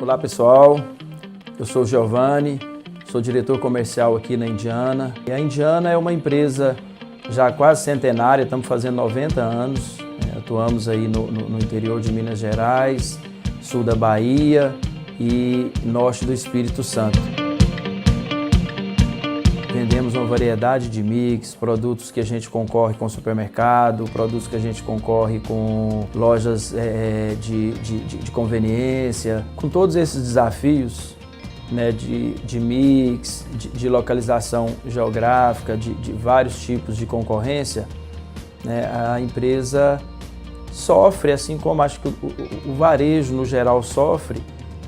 Olá pessoal, eu sou o Giovanni, sou diretor comercial aqui na Indiana. E a Indiana é uma empresa já quase centenária, estamos fazendo 90 anos, atuamos aí no interior de Minas Gerais, sul da Bahia e norte do Espírito Santo. Vendemos uma variedade de mix, produtos que a gente concorre com supermercado, produtos que a gente concorre com lojas de conveniência. Com todos esses desafios, né, de mix, de localização geográfica, de vários tipos de concorrência, né, a empresa sofre, assim como acho que o varejo no geral sofre,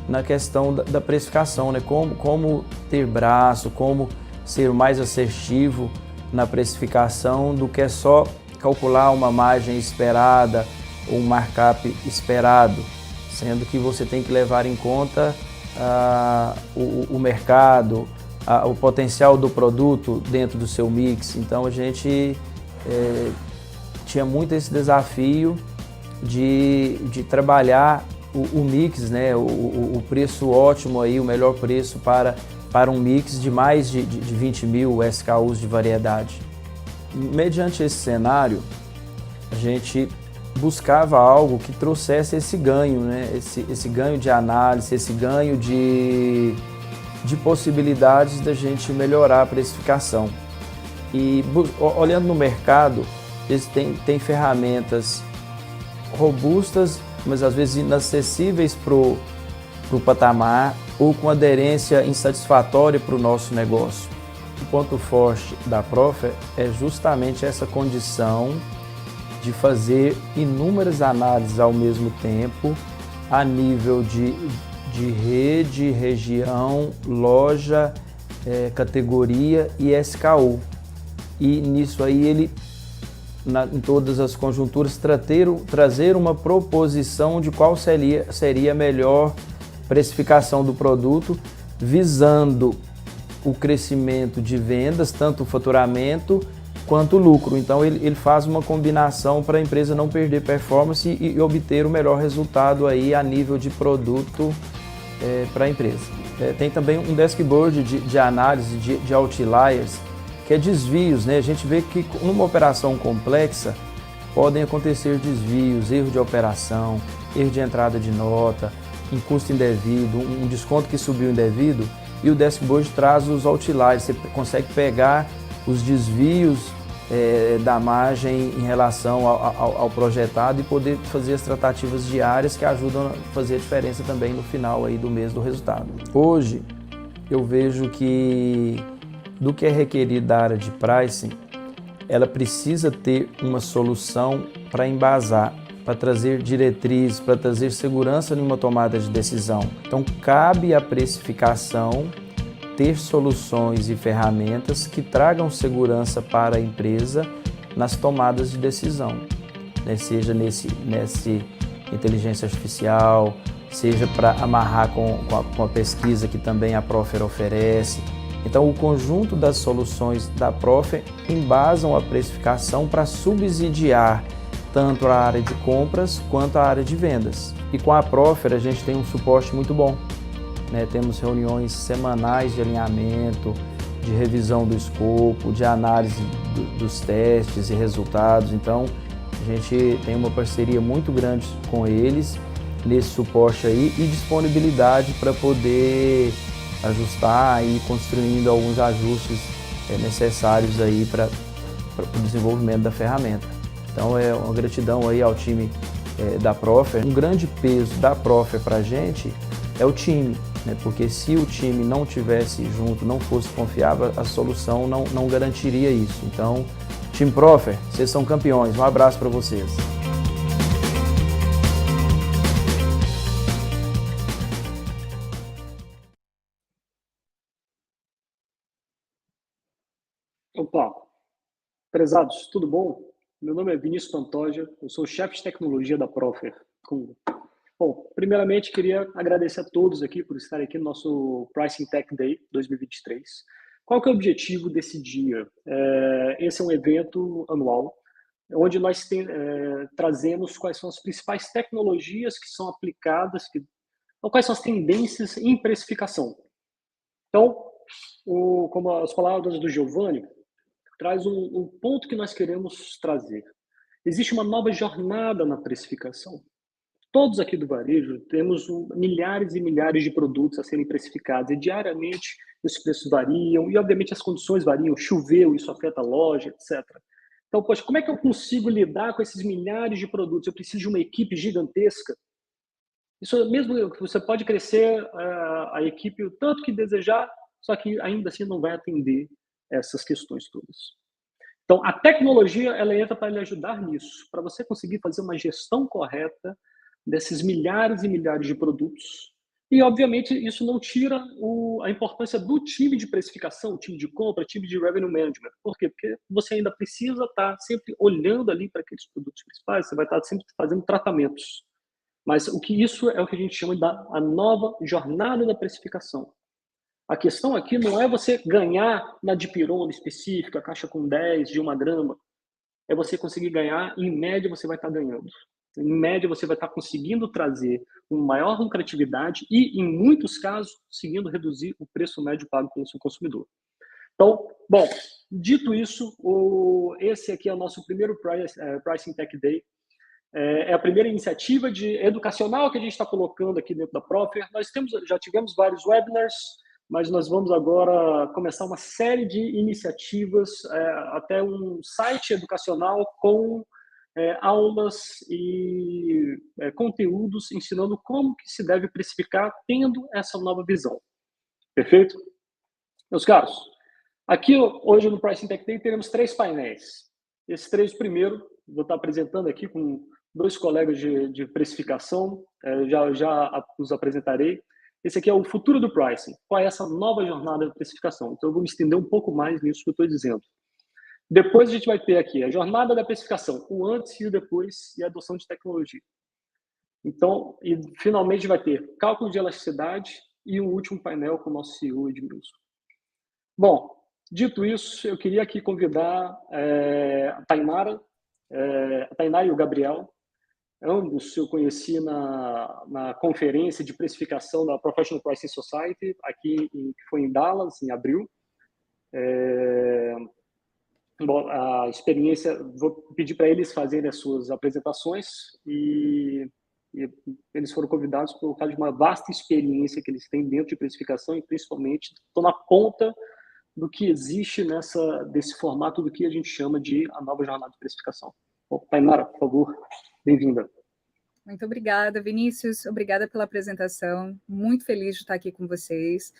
na questão da precificação, né, como ter braço, como ser mais assertivo na precificação do que só calcular uma margem esperada ou um markup esperado, sendo que você tem que levar em conta o mercado, o potencial do produto dentro do seu mix. Então a gente tinha muito esse desafio de trabalhar o mix, né, o preço ótimo, aí, o melhor preço para um mix de mais de 20 mil SKUs de variedade. Mediante esse cenário, a gente buscava algo que trouxesse esse ganho, né? esse ganho de análise, esse ganho de possibilidades da gente melhorar a precificação. E olhando no mercado, eles têm ferramentas robustas, mas às vezes inacessíveis para o patamar ou com aderência insatisfatória para o nosso negócio. O ponto forte da Profer é justamente essa condição de fazer inúmeras análises ao mesmo tempo, a nível de rede, região, loja, categoria e SKU. E nisso aí ele, em todas as conjunturas, trazer uma proposição de qual seria a melhor precificação do produto, visando o crescimento de vendas, tanto o faturamento quanto o lucro. Então ele faz uma combinação para a empresa não perder performance e obter o melhor resultado aí a nível de produto para a empresa. Tem também um dashboard de análise de outliers, que é desvios, né? A gente vê que numa operação complexa podem acontecer desvios, erro de operação, erro de entrada de nota, um custo indevido, um desconto que subiu indevido, e o dashboard traz os outliers. Você consegue pegar os desvios da margem em relação ao projetado e poder fazer as tratativas diárias que ajudam a fazer a diferença também no final aí do mês do resultado. Hoje eu vejo que do que é requerido da área de pricing, ela precisa ter uma solução para embasar, para trazer diretrizes, para trazer segurança numa tomada de decisão. Então, cabe à precificação ter soluções e ferramentas que tragam segurança para a empresa nas tomadas de decisão, né? Seja nesse inteligência artificial, seja para amarrar com a pesquisa que também a Profer oferece. Então, o conjunto das soluções da Profer embasam a precificação para subsidiar tanto a área de compras quanto a área de vendas. E com a Profer a gente tem um suporte muito bom, né? Temos reuniões semanais de alinhamento, de revisão do escopo, de análise dos testes e resultados. Então a gente tem uma parceria muito grande com eles nesse suporte aí e disponibilidade para poder ajustar e ir construindo alguns ajustes necessários aí para o desenvolvimento da ferramenta. Então é uma gratidão aí ao time da Profer. Um grande peso da Profer para a gente é o time, né? Porque se o time não tivesse junto, não fosse confiável, a solução não garantiria isso. Então, time Profer, vocês são campeões. Um abraço para vocês. Opa, prezados, tudo bom? Meu nome é Vinícius Pantoja, eu sou chefe de tecnologia da Profer. Bom, primeiramente queria agradecer a todos aqui por estarem aqui no nosso Pricing Tech Day 2023. Qual que é o objetivo desse dia? Esse é um evento anual onde nós trazemos quais são as principais tecnologias que são aplicadas, ou quais são as tendências em precificação. Então, como as palavras do Giovanni, traz um ponto que nós queremos trazer. Existe uma nova jornada na precificação. Todos aqui do varejo temos milhares e milhares de produtos a serem precificados e diariamente os preços variam e, obviamente, as condições variam. Choveu, isso afeta a loja, etc. Então, poxa, como é que eu consigo lidar com esses milhares de produtos? Eu preciso de uma equipe gigantesca. Isso mesmo que você pode crescer a equipe o tanto que desejar, só que ainda assim não vai atender essas questões todas. Então, a tecnologia ela entra para lhe ajudar nisso, para você conseguir fazer uma gestão correta desses milhares e milhares de produtos. E, obviamente, isso não tira a importância do time de precificação, time de compra, time de revenue management. Por quê? Porque você ainda precisa estar sempre olhando ali para aqueles produtos principais, você vai estar sempre fazendo tratamentos. Mas isso é o que a gente chama da nova jornada da precificação. A questão aqui não é você ganhar na dipirona específica, caixa com 10 de 1 grama. É você conseguir ganhar, em média você vai estar ganhando. Em média você vai estar conseguindo trazer uma maior lucratividade e, em muitos casos, conseguindo reduzir o preço médio pago pelo seu consumidor. Então, bom, dito isso, esse aqui é o nosso primeiro Pricing Tech Day. É a primeira iniciativa educacional que a gente está colocando aqui dentro da Profer. Nós já tivemos vários webinars, mas nós vamos agora começar uma série de iniciativas, até um site educacional com aulas e conteúdos ensinando como que se deve precificar tendo essa nova visão. Perfeito? Meus caros, aqui hoje no Pricing Tech Day teremos 3 painéis. Esses 3 primeiro, vou estar apresentando aqui com 2 colegas de precificação, já os apresentarei. Esse aqui é o futuro do pricing. Qual é essa nova jornada de precificação? Então, eu vou me estender um pouco mais nisso que eu estou dizendo. Depois, a gente vai ter aqui a jornada da precificação, o antes e o depois e a adoção de tecnologia. Então, e finalmente, a gente vai ter cálculo de elasticidade e o último painel com o nosso CEO, Edmilson. Bom, dito isso, eu queria aqui convidar a Tainara e o Gabriel. Ambos eu conheci na conferência de precificação da Professional Pricing Society, que foi em Dallas, em abril. Bom, a experiência, vou pedir para eles fazerem as suas apresentações e eles foram convidados por causa de uma vasta experiência que eles têm dentro de precificação e principalmente estão na ponta do que existe desse formato do que a gente chama de a nova jornada de precificação. Bom, Tainara, por favor, bem-vinda. Muito obrigada, Vinícius. Obrigada pela apresentação. Muito feliz de estar aqui com vocês.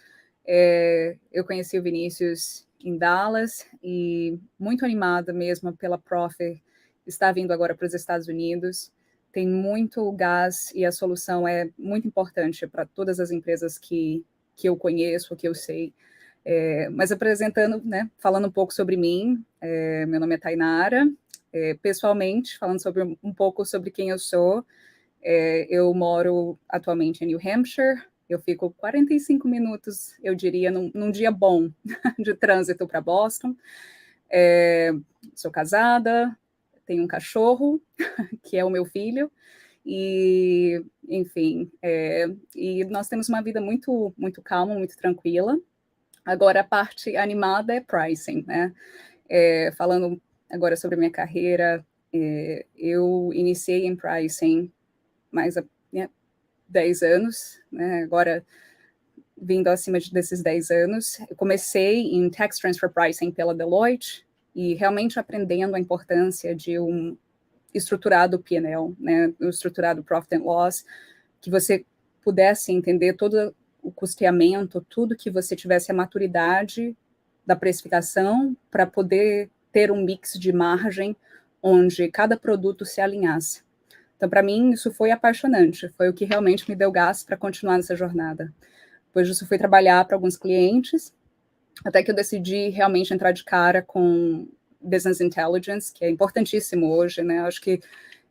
Eu conheci o Vinícius em Dallas e muito animada mesmo pela Profer estar vindo agora para os Estados Unidos. Tem muito gás e a solução é muito importante para todas as empresas que eu conheço, que eu sei. Mas apresentando, né, falando um pouco sobre mim, meu nome é Tainara. Pessoalmente, falando um pouco sobre quem eu sou, eu moro atualmente em New Hampshire. Eu fico 45 minutos, eu diria, num dia bom de trânsito para Boston. Sou casada, tenho um cachorro, que é o meu filho, e, enfim, e nós temos uma vida muito, muito calma, muito tranquila. Agora, a parte animada é pricing, né? Falando agora sobre a minha carreira, eu iniciei em pricing mais 10 anos, né? Agora, vindo acima desses 10 anos, eu comecei em Tax Transfer Pricing pela Deloitte e realmente aprendendo a importância de um estruturado P&L, né? Um estruturado Profit and Loss, que você pudesse entender todo o custeamento, tudo que você tivesse a maturidade da precificação para poder ter um mix de margem onde cada produto se alinhasse. Então, para mim, isso foi apaixonante, foi o que realmente me deu gás para continuar nessa jornada. Depois disso, fui trabalhar para alguns clientes, até que eu decidi realmente entrar de cara com Business Intelligence, que é importantíssimo hoje, né? Acho que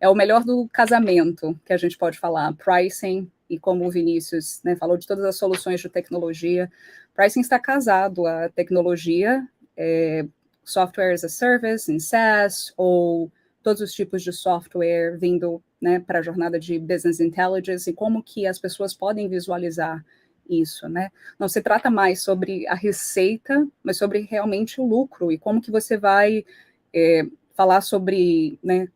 é o melhor do casamento que a gente pode falar, pricing, e como o Vinícius, né, falou de todas as soluções de tecnologia, pricing está casado à tecnologia, software as a service, em SaaS, ou todos os tipos de software vindo, né, para a jornada de Business Intelligence e como que as pessoas podem visualizar isso, né? Não se trata mais sobre a receita, mas sobre realmente o lucro e como que você vai falar sobre, né,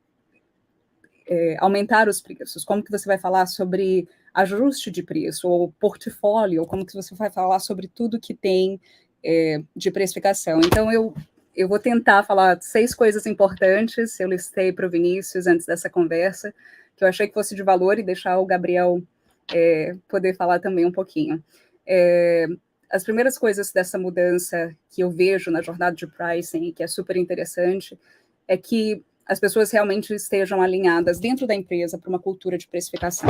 aumentar os preços, como que você vai falar sobre ajuste de preço ou portfólio, ou como que você vai falar sobre tudo que tem de precificação. Então, eu vou tentar falar 6 coisas importantes, eu listei para o Vinícius antes dessa conversa, que eu achei que fosse de valor e deixar o Gabriel poder falar também um pouquinho. As primeiras coisas dessa mudança que eu vejo na jornada de pricing, que é super interessante, é que as pessoas realmente estejam alinhadas dentro da empresa para uma cultura de precificação.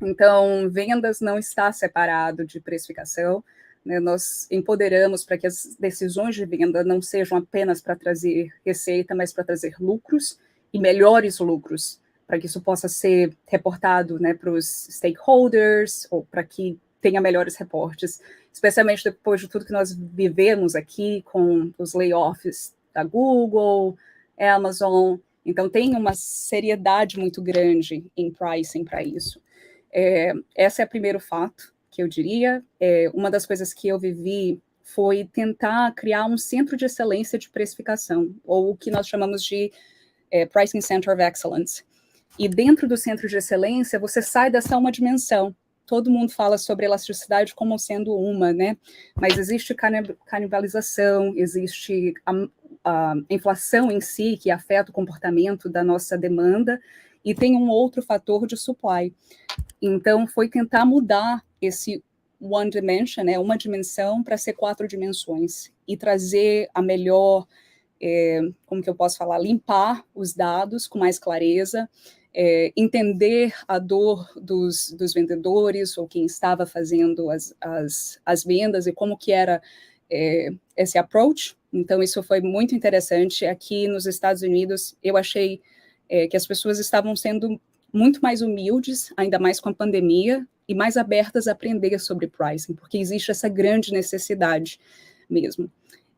Então, vendas não está separado de precificação, né? Nós empoderamos para que as decisões de venda não sejam apenas para trazer receita, mas para trazer lucros e melhores lucros, para que isso possa ser reportado, né, para os stakeholders ou para que tenha melhores reportes, especialmente depois de tudo que nós vivemos aqui com os layoffs da Google, Amazon. Então, tem uma seriedade muito grande em pricing para isso. Esse é o primeiro fato que eu diria. Uma das coisas que eu vivi foi tentar criar um centro de excelência de precificação, ou o que nós chamamos de Pricing Center of Excellence. E dentro do centro de excelência, você sai dessa uma dimensão. Todo mundo fala sobre elasticidade como sendo uma, né? Mas existe canibalização, existe a inflação em si, que afeta o comportamento da nossa demanda, e tem um outro fator de supply. Então, foi tentar mudar esse one dimension, né, uma dimensão, para ser 4 dimensões, e trazer a melhor, como que eu posso falar, limpar os dados com mais clareza, entender a dor dos vendedores, ou quem estava fazendo as vendas, e como que era esse approach. Então, isso foi muito interessante. Aqui nos Estados Unidos, eu achei que as pessoas estavam sendo muito mais humildes, ainda mais com a pandemia, e mais abertas a aprender sobre pricing, porque existe essa grande necessidade mesmo.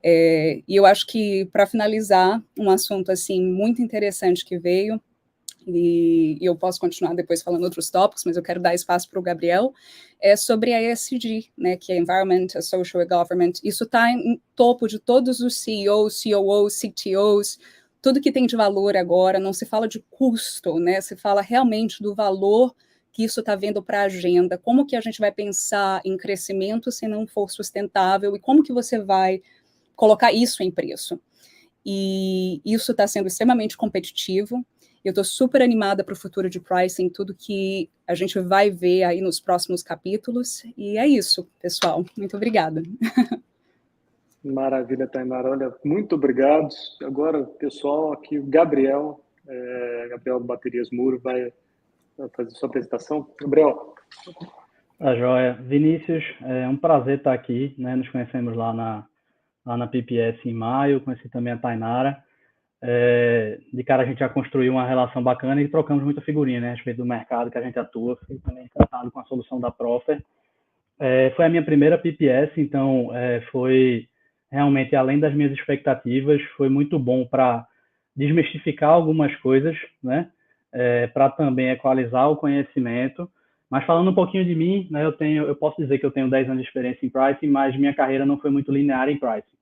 E eu acho que, para finalizar, um assunto assim muito interessante que veio, e eu posso continuar depois falando outros tópicos, mas eu quero dar espaço para o Gabriel, sobre a ESG, né, que é Environment, Social e Government. Isso está em topo de todos os CEOs, COOs, CTOs, tudo que tem de valor agora. Não se fala de custo, né, se fala realmente do valor que isso está vendo para a agenda, como que a gente vai pensar em crescimento se não for sustentável, e como que você vai colocar isso em preço. E isso está sendo extremamente competitivo. Eu estou super animada para o futuro de pricing, tudo que a gente vai ver aí nos próximos capítulos. E é isso, pessoal. Muito obrigada. Maravilha, Tainara. Olha, muito obrigado. Agora, pessoal, aqui o Gabriel do Baterias Muro, vai fazer sua apresentação. Gabriel. Tá joia. Vinícius, é um prazer estar aqui, né? Nos conhecemos lá na PPS em maio, conheci também a Tainara. De cara a gente já construiu uma relação bacana e trocamos muita figurinha, né, a respeito do mercado que a gente atua. Fiquei também encantado com a solução da Profer. Foi a minha primeira PPS, então foi realmente além das minhas expectativas. Foi muito bom para desmistificar algumas coisas, né, para também equalizar o conhecimento. Mas falando um pouquinho de mim, né, eu posso dizer que eu tenho 10 anos de experiência em pricing, mas minha carreira não foi muito linear em pricing.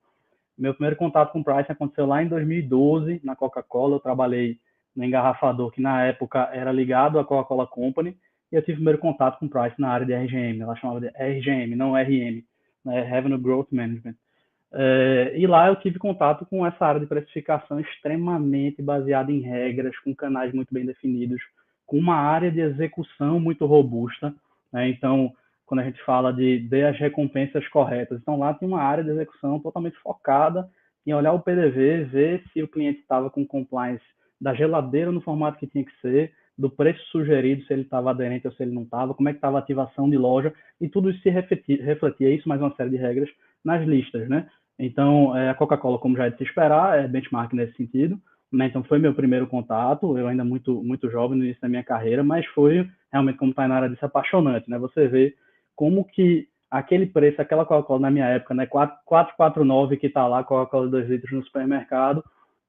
Meu primeiro contato com pricing aconteceu lá em 2012, na Coca-Cola. Eu trabalhei no engarrafador, que na época era ligado à Coca-Cola Company, e eu tive o primeiro contato com pricing na área de RGM. Ela chamava de RGM, não RM, né? Revenue Growth Management. E lá eu tive contato com essa área de precificação extremamente baseada em regras, com canais muito bem definidos, com uma área de execução muito robusta, né? Então, quando a gente fala de dê as recompensas corretas, então lá tem uma área de execução totalmente focada em olhar o PDV, ver se o cliente estava com compliance da geladeira no formato que tinha que ser, do preço sugerido, se ele estava aderente ou se ele não estava, como é que estava a ativação de loja, e tudo isso se refletia, isso mais uma série de regras, nas listas, né? Então, a Coca-Cola, como já é de se esperar, é benchmark nesse sentido, né? Então, foi meu primeiro contato, eu ainda muito jovem no início da minha carreira, mas foi realmente, como a Tainara disse, apaixonante, né? Você vê como que aquele preço, aquela Coca-Cola na minha época, né, 4,49 que está lá, Coca-Cola 2 litros no supermercado,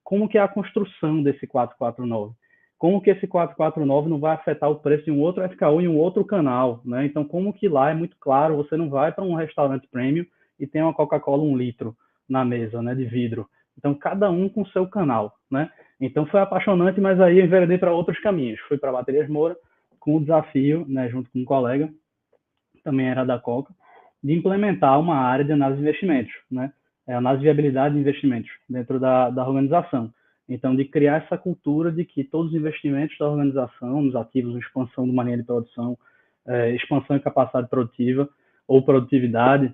como que é a construção desse 449? Como que esse 449 não vai afetar o preço de um outro SKU em um outro canal, né? Então, como que lá é muito claro, você não vai para um restaurante premium e tem uma Coca-Cola 1 litro na mesa, né, de vidro. Então, cada um com seu canal, né? Então, foi apaixonante, mas aí eu enveredei para outros caminhos. Fui para a Baterias Moura com o desafio, né, junto com um colega, também era da Coca, de implementar uma área de análise de investimentos, né? Análise de viabilidade de investimentos dentro da organização. Então, de criar essa cultura de que todos os investimentos da organização, nos ativos, expansão de maneira de produção, expansão de capacidade produtiva ou produtividade,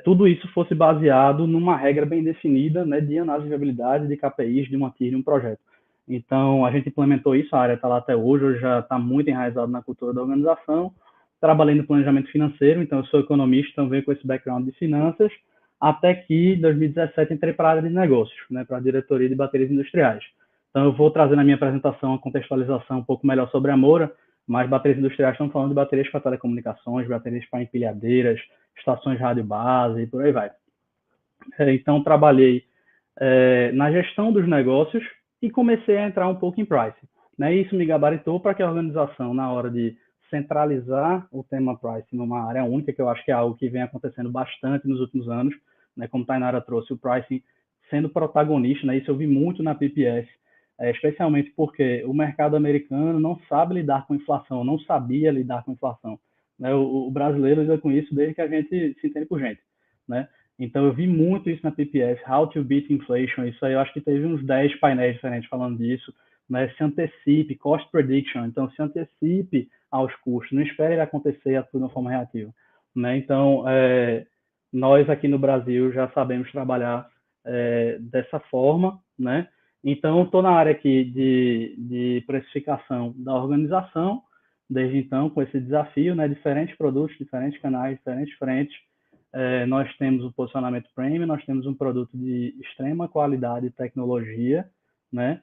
tudo isso fosse baseado numa regra bem definida, né, de análise de viabilidade, de KPIs, de uma TIR, de um projeto. Então, a gente implementou isso, a área está lá até hoje já está muito enraizado na cultura da organização. Trabalhei no planejamento financeiro, então eu sou economista, também com esse background de finanças, até que, em 2017, entrei para a área de negócios, né, para a diretoria de baterias industriais. Então, eu vou trazer na minha apresentação a contextualização um pouco melhor sobre a Moura, mas baterias industriais estão falando de baterias para telecomunicações, baterias para empilhadeiras, estações de rádio base e por aí vai. Então, trabalhei na gestão dos negócios e comecei a entrar um pouco em pricing, né? Isso me gabaritou para que a organização, na hora de centralizar o tema pricing numa área única, que eu acho que é algo que vem acontecendo bastante nos últimos anos, né? Como a Tainara trouxe, o pricing sendo protagonista, né? Isso eu vi muito na PPS, especialmente porque o mercado americano não sabe lidar com inflação, não sabia lidar com inflação, né? O brasileiro lida com isso desde que a gente se entende por gente, né? Então, eu vi muito isso na PPS, How to Beat Inflation, isso aí eu acho que teve uns 10 painéis diferentes falando disso, né? Se antecipe, Cost Prediction, então se antecipe aos custos, não espere ele acontecer a tudo de uma forma reativa, né? Então, nós aqui no Brasil já sabemos trabalhar dessa forma, né? Então, estou na área aqui de precificação da organização, desde então, com esse desafio, né? Diferentes produtos, diferentes canais, diferentes frentes. Nós temos o posicionamento premium, nós temos um produto de extrema qualidade e tecnologia, né?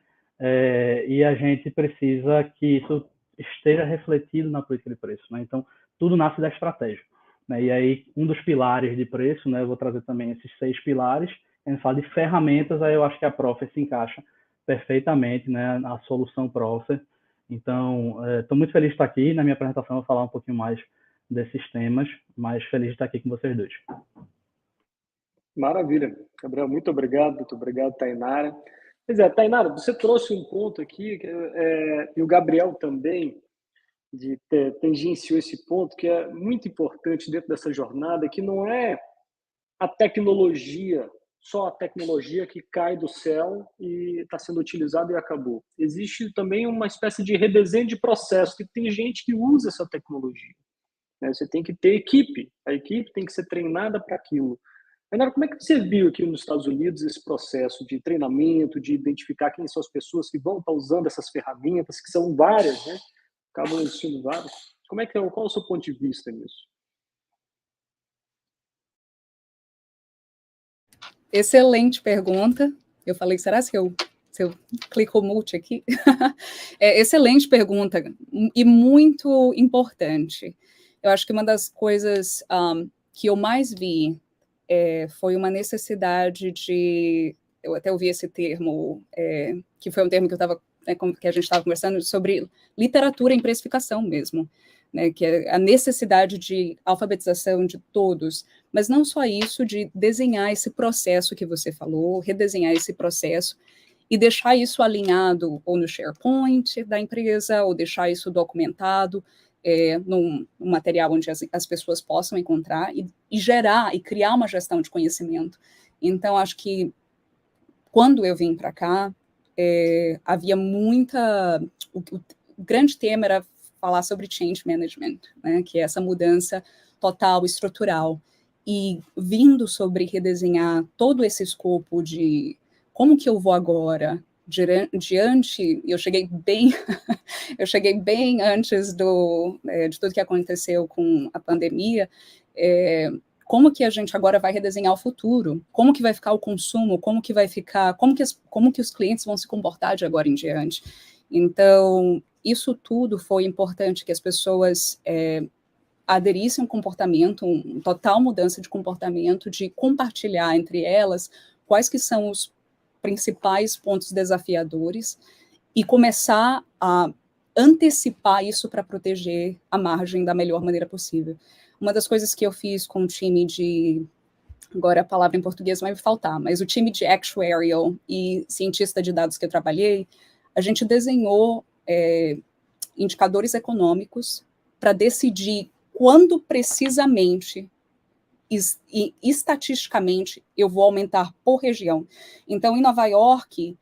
E a gente precisa que isso esteja refletido na política de preço, né? Então, tudo nasce da estratégia, né? E aí, um dos pilares de preço, né? Eu vou trazer também esses 6 pilares. A gente fala de ferramentas, aí eu acho que a Profer se encaixa perfeitamente, né? A solução Profer. Então, estou muito feliz de estar aqui. Na minha apresentação, eu vou falar um pouquinho mais desses temas, mas feliz de estar aqui com vocês dois. Maravilha. Gabriel, muito obrigado, Tainara. Pois é, Tainara, você trouxe um ponto aqui, e o Gabriel também tangenciou esse ponto, que é muito importante dentro dessa jornada, que não é a tecnologia, só a tecnologia que cai do céu e está sendo utilizada e acabou. Existe também uma espécie de redesenho de processo, que tem gente que usa essa tecnologia. Você tem que ter equipe, a equipe tem que ser treinada para aquilo. Renato, como é que você viu aqui nos Estados Unidos esse processo de treinamento, de identificar quem são as pessoas que vão estar usando essas ferramentas, que são várias, né? Acabam existindo várias. Qual é o seu ponto de vista nisso? Excelente pergunta. Eu falei, será se eu clico mute aqui? Excelente pergunta e muito importante. Eu acho que uma das coisas que eu mais vi foi uma necessidade de... Eu até ouvi esse termo, que foi um termo que que a gente estava conversando sobre literatura em precificação mesmo, né, que é a necessidade de alfabetização de todos, mas não só isso, de desenhar esse processo que você falou, redesenhar esse processo e deixar isso alinhado ou no SharePoint da empresa, ou deixar isso documentado num material onde as pessoas possam encontrar e gerar e criar uma gestão de conhecimento. Então, acho que quando eu vim para cá, havia muita... O grande tema era falar sobre change management, né, que é essa mudança total, estrutural, e vindo sobre redesenhar todo esse escopo de como que eu vou agora, diante, eu cheguei bem antes de tudo que aconteceu com a pandemia, como que a gente agora vai redesenhar o futuro, como que vai ficar o consumo, como que os clientes vão se comportar de agora em diante. Então, isso tudo foi importante, que as pessoas aderissem a um comportamento, uma total mudança de comportamento, de compartilhar entre elas quais que são os principais pontos desafiadores e começar a antecipar isso para proteger a margem da melhor maneira possível. Uma das coisas que eu fiz com o time de, agora a palavra em português vai me faltar, mas o time de actuarial e cientista de dados que eu trabalhei, a gente desenhou indicadores econômicos para decidir quando precisamente e estatisticamente eu vou aumentar por região. Então, em Nova York,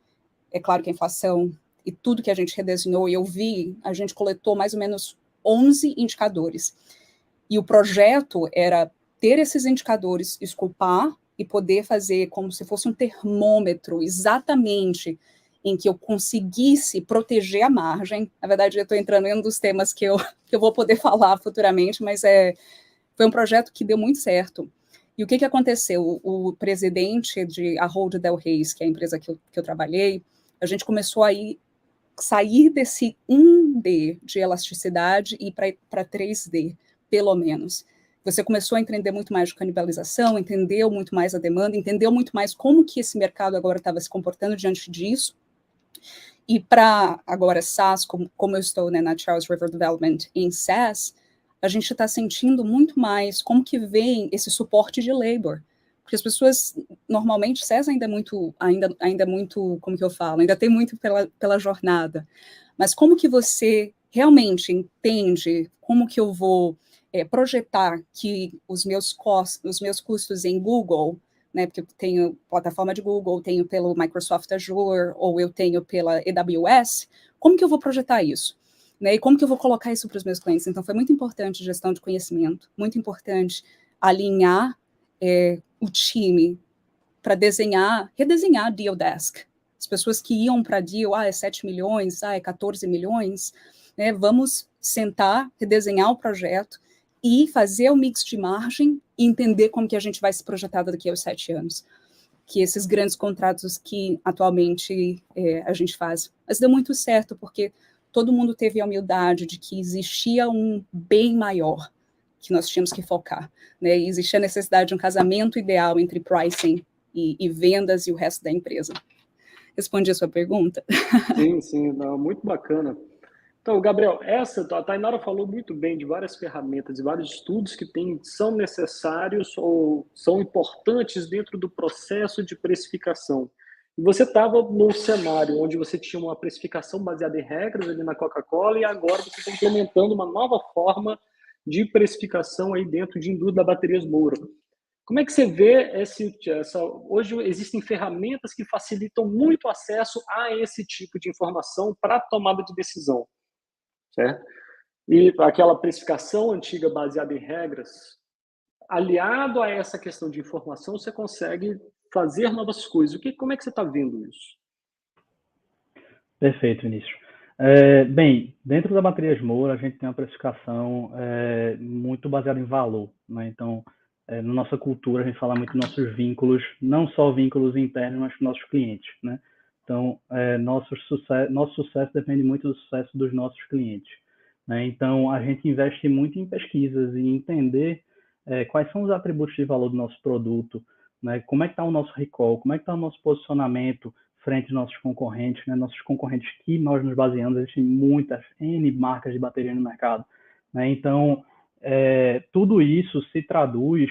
é claro que a inflação e tudo que a gente redesenhou, e eu vi, a gente coletou mais ou menos 11 indicadores. E o projeto era ter esses indicadores, esculpar e poder fazer como se fosse um termômetro exatamente em que eu conseguisse proteger a margem. Na verdade, eu estou entrando em um dos temas que eu vou poder falar futuramente, mas foi um projeto que deu muito certo. E o que aconteceu? O presidente de Ahold Delhaize, que é a empresa que eu trabalhei, a gente começou a sair desse 1D de elasticidade e ir para 3D, pelo menos. Você começou a entender muito mais de canibalização, entendeu muito mais a demanda, entendeu muito mais como que esse mercado agora estava se comportando diante disso. E para agora SaaS, como eu estou, né, na Charles River Development em SaaS, a gente está sentindo muito mais como que vem esse suporte de labor. Porque as pessoas, normalmente, SaaS ainda é muito, como que eu falo, ainda tem muito pela jornada. Mas como que você realmente entende como que eu vou projetar que os meus custos em Google, né, porque eu tenho plataforma de Google, tenho pelo Microsoft Azure, ou eu tenho pela AWS, como que eu vou projetar isso? Né, e como que eu vou colocar isso para os meus clientes? Então, foi muito importante gestão de conhecimento, muito importante alinhar o time para redesenhar Deal Desk. As pessoas que iam para Deal, é 7 milhões, é 14 milhões, né, vamos sentar, redesenhar o projeto e fazer o mix de margem e entender como que a gente vai se projetar daqui aos 7 anos. Que esses grandes contratos que atualmente a gente faz. Mas deu muito certo, porque todo mundo teve a humildade de que existia um bem maior que nós tínhamos que focar, né? E existia a necessidade de um casamento ideal entre pricing e vendas e o resto da empresa. Respondi a sua pergunta? Sim, não, muito bacana. Então, Gabriel, a Tainara falou muito bem de várias ferramentas e vários estudos que são necessários ou são importantes dentro do processo de precificação. E você estava num cenário onde você tinha uma precificação baseada em regras ali na Coca-Cola e agora você está implementando uma nova forma de precificação aí dentro de indústria da baterias Moura. Como é que você vê hoje existem ferramentas que facilitam muito o acesso a esse tipo de informação para a tomada de decisão, certo? E aquela precificação antiga baseada em regras, aliado a essa questão de informação, você consegue fazer novas coisas. Como é que você está vendo isso? Perfeito, Vinícius. Bem, dentro da Baterias Moura, a gente tem uma precificação muito baseada em valor, né? Então, na nossa cultura, a gente fala muito dos nossos vínculos, não só vínculos internos, mas com nossos clientes, né? Então, nosso sucesso depende muito do sucesso dos nossos clientes, né? Então, a gente investe muito em pesquisas e entender quais são os atributos de valor do nosso produto, né? Como é que está o nosso recall, como é que está o nosso posicionamento frente aos nossos concorrentes, né? Nossos concorrentes que nós nos baseamos, existem muitas N marcas de bateria no mercado, né? Então, tudo isso se traduz